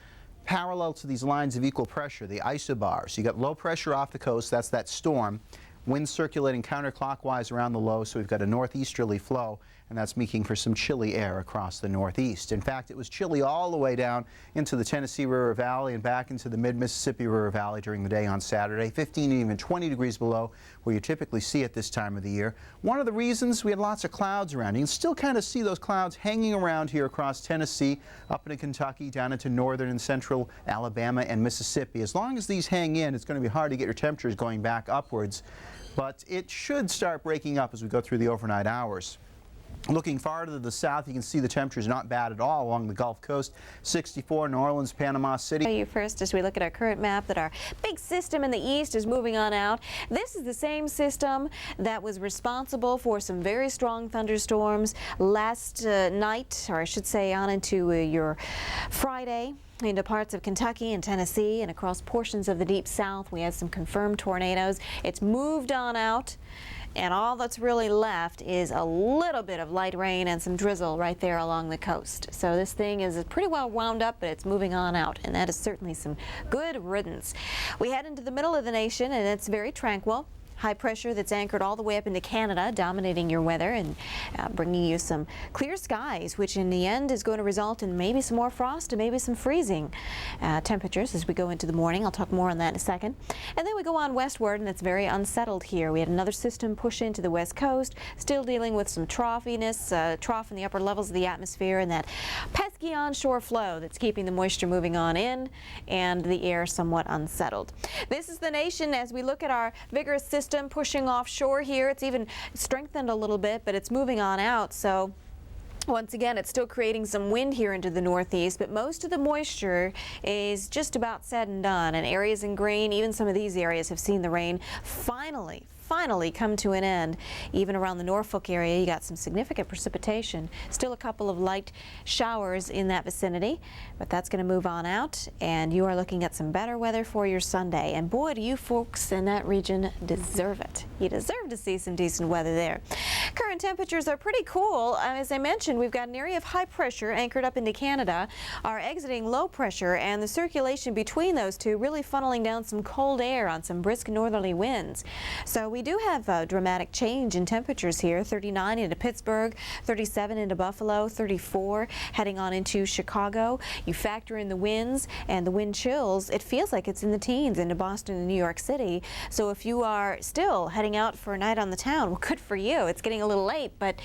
parallel to these lines of equal pressure, the isobars. You got low pressure off the coast, that's that storm. Wind circulating counterclockwise around the low, so we've got a northeasterly flow, and that's making for some chilly air across the northeast. In fact, it was chilly all the way down into the Tennessee River Valley and back into the mid-Mississippi River Valley during the day on Saturday, 15 and even 20 degrees below where you typically see it this time of the year. One of the reasons, we had lots of clouds around. You can still kind of see those clouds hanging around here across Tennessee, up into Kentucky, down into northern and central Alabama and Mississippi. As long as these hang in, it's going to be hard to get your temperatures going back upwards, but it should start breaking up as we go through the overnight hours. Looking farther to the south, you can see the temperatures not bad at all along the Gulf Coast. 64 New Orleans, Panama City. You first as we look at our current map that our big system in the east is moving on out. This is the same system that was responsible for some very strong thunderstorms last night, or I should say on into your Friday. Into parts of Kentucky and Tennessee and across portions of the deep south. We had some confirmed tornadoes. It's moved on out, and all that's really left is a little bit of light rain and some drizzle right there along the coast. So this thing is pretty well wound up, but it's moving on out, and that is certainly some good riddance. We head into the middle of the nation, and it's very tranquil. High pressure that's anchored all the way up into Canada, dominating your weather and bringing you some clear skies, which in the end is going to result in maybe some more frost and maybe some freezing temperatures as we go into the morning. I'll talk more on that in a second. And then we go on westward, and it's very unsettled here. We had another system push into the west coast, still dealing with some troughiness, trough in the upper levels of the atmosphere, and that pesky onshore flow that's keeping the moisture moving on in and the air somewhat unsettled. This is the nation as we look at our vigorous system pushing offshore here. It's even strengthened a little bit, but it's moving on out. So once again, it's still creating some wind here into the northeast, but most of the moisture is just about said and done. And areas in green, even some of these areas have seen the rain finally come to an end. Even around the Norfolk area, you got some significant precipitation. Still a couple of light showers in that vicinity, but that's going to move on out, and you are looking at some better weather for your Sunday. And boy, do you folks in that region deserve it. You deserve to see some decent weather there. Current temperatures are pretty cool. As I mentioned, we've got an area of high pressure anchored up into Canada, our exiting low pressure, and the circulation between those two really funneling down some cold air on some brisk northerly winds. So we do have a dramatic change in temperatures here. 39 into Pittsburgh, 37 into Buffalo, 34 heading on into Chicago. You factor in the winds and the wind chills, it feels like it's in the teens into Boston and New York City. So if you are still heading out for a night on the town, well, good for you. It's getting a little late, but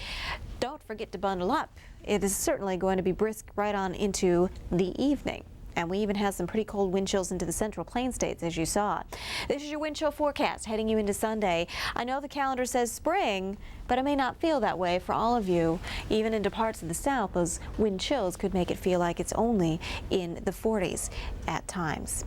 don't forget to bundle up. It is certainly going to be brisk right on into the evening. And we even have some pretty cold wind chills into the central plain states, as you saw. This is your wind chill forecast heading you into Sunday. I know the calendar says spring, but it may not feel that way for all of you. Even into parts of the south, those wind chills could make it feel like it's only in the 40s at times.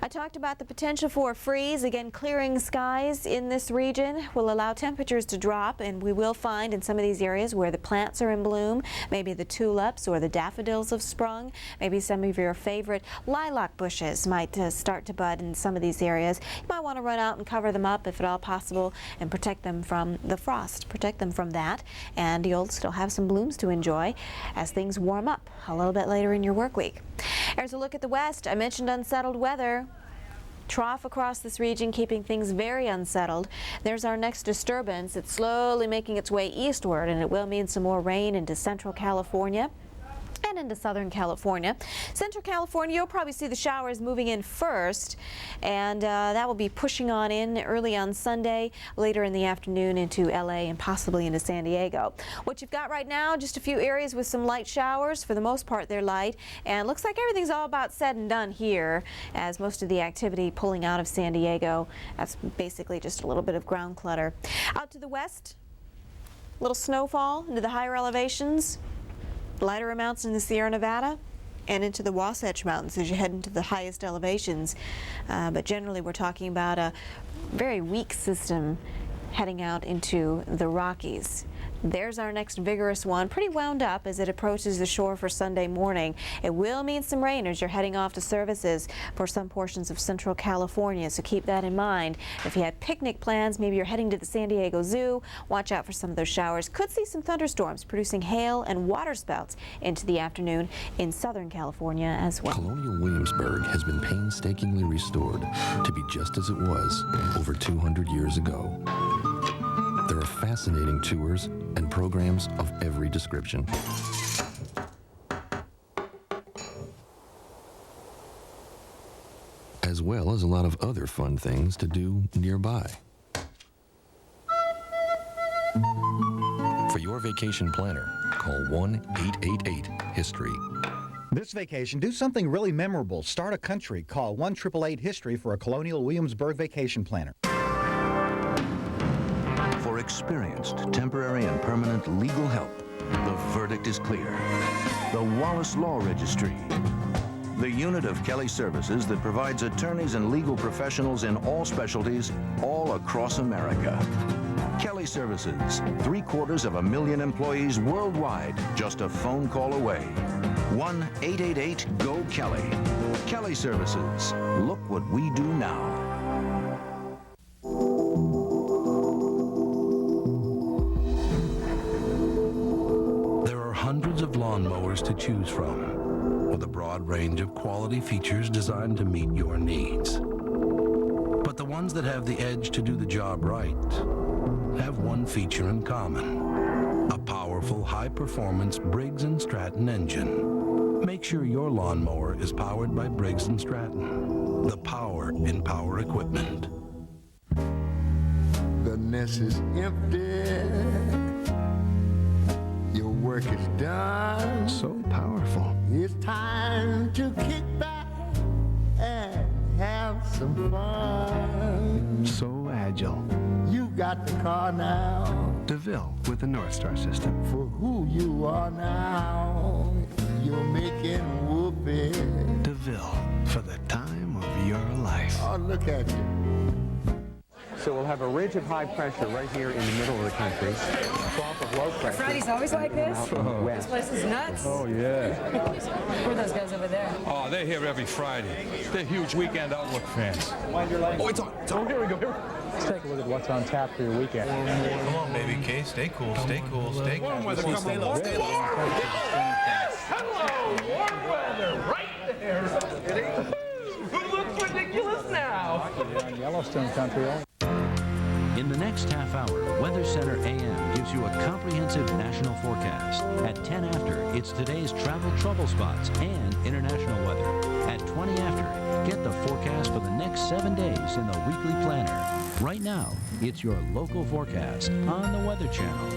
I talked about the potential for a freeze. Again, clearing skies in this region will allow temperatures to drop, and we will find in some of these areas where the plants are in bloom, maybe the tulips or the daffodils have sprung, maybe some of your favorite lilac bushes might start to bud in some of these areas. You might want to run out and cover them up if at all possible and protect them from the frost. Protect them from that, and you'll still have some blooms to enjoy as things warm up a little bit later in your work week. Here's a look at the west. I mentioned unsettled weather. Trough across this region, keeping things very unsettled. There's our next disturbance. It's slowly making its way eastward, and it will mean some more rain into central California and into Southern California. Central California, you'll probably see the showers moving in first, and that will be pushing on in early on Sunday, later in the afternoon into LA and possibly into San Diego. What you've got right now, just a few areas with some light showers. For the most part, they're light, and looks like everything's all about said and done here, as most of the activity pulling out of San Diego. That's basically just a little bit of ground clutter. Out to the west, little snowfall into the higher elevations, lighter amounts in the Sierra Nevada, and into the Wasatch Mountains as you head into the highest elevations. But generally we're talking about a very weak system heading out into the Rockies. There's our next vigorous one, pretty wound up as it approaches the shore for Sunday morning. It will mean some rain as you're heading off to services for some portions of Central California, so keep that in mind. If you had picnic plans, maybe you're heading to the San Diego Zoo, watch out for some of those showers. Could see some thunderstorms producing hail and water spouts into the afternoon in Southern California as well. Colonial Williamsburg has been painstakingly restored to be just as it was over 200 years ago. There are fascinating tours and programs of every description. As well as a lot of other fun things to do nearby. For your vacation planner, call 1-888-HISTORY. This vacation, do something really memorable. Start a country. Call 1-888-HISTORY for a Colonial Williamsburg vacation planner. For experienced, temporary, and permanent legal help, the verdict is clear. The Wallace Law Registry, the unit of Kelly Services that provides attorneys and legal professionals in all specialties all across America. Kelly Services, 750,000 employees worldwide, just a phone call away. 1-888-GO-KELLY. Kelly Services, look what we do now. Hundreds of lawnmowers to choose from, with a broad range of quality features designed to meet your needs. But the ones that have the edge to do the job right have one feature in common: a powerful, high-performance Briggs & Stratton engine. Make sure your lawnmower is powered by Briggs & Stratton, the power in power equipment. The nest is empty. Your work is done. So powerful. It's time to kick back and have some fun. So agile. You got the car now. DeVille with the North Star system. For who you are now, you're making whoopee. DeVille for the time of your life. Oh, look at you. So we'll have a ridge of high pressure right here in the middle of the country, trough of low pressure. Friday's always like this? West. This place is nuts. Oh, yeah. Who are those guys over there? Oh, they're here every Friday. They're huge Weekend Outlook fans. Mind your language. Oh, it's on. Oh, here we go. Let's take a look at what's on tap for your weekend. Come on, baby K. Stay cool, stay cool, stay cool. Warm weather, come on. Stay low. Yes! Hello! Warm weather right there. Who looks ridiculous now? You're on Yellowstone country. In the next half hour, Weather Center AM gives you a comprehensive national forecast. At 10 after, it's today's travel trouble spots and international weather. At 20 after, get the forecast for the next 7 days in the weekly planner. Right now, it's your local forecast on the Weather Channel.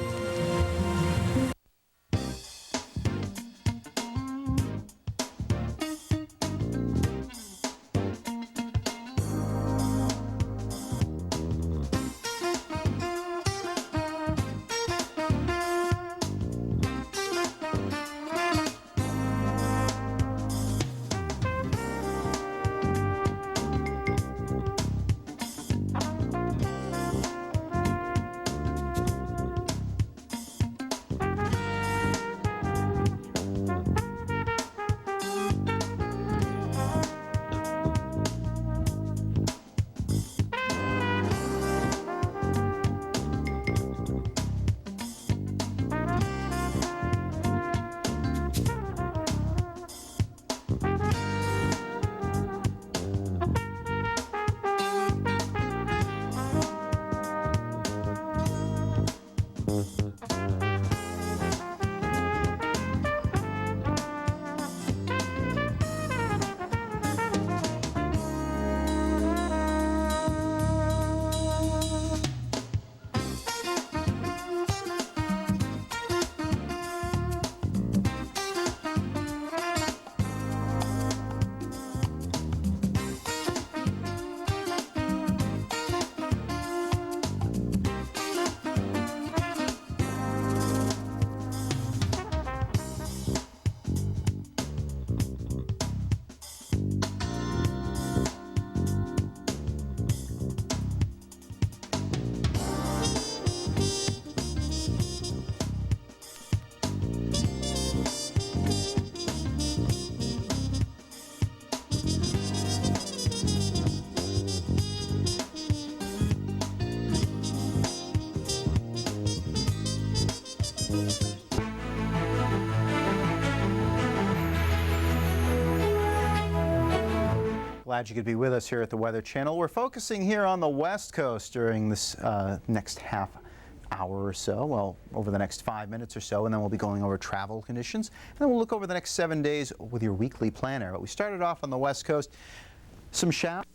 glad you could be with us here at the Weather Channel. We're focusing here on the West Coast during this next half hour or so, well, over the next 5 minutes or so, and then we'll be going over travel conditions, and then we'll look over the next 7 days with your weekly planner. But we started off on the West Coast. Some showers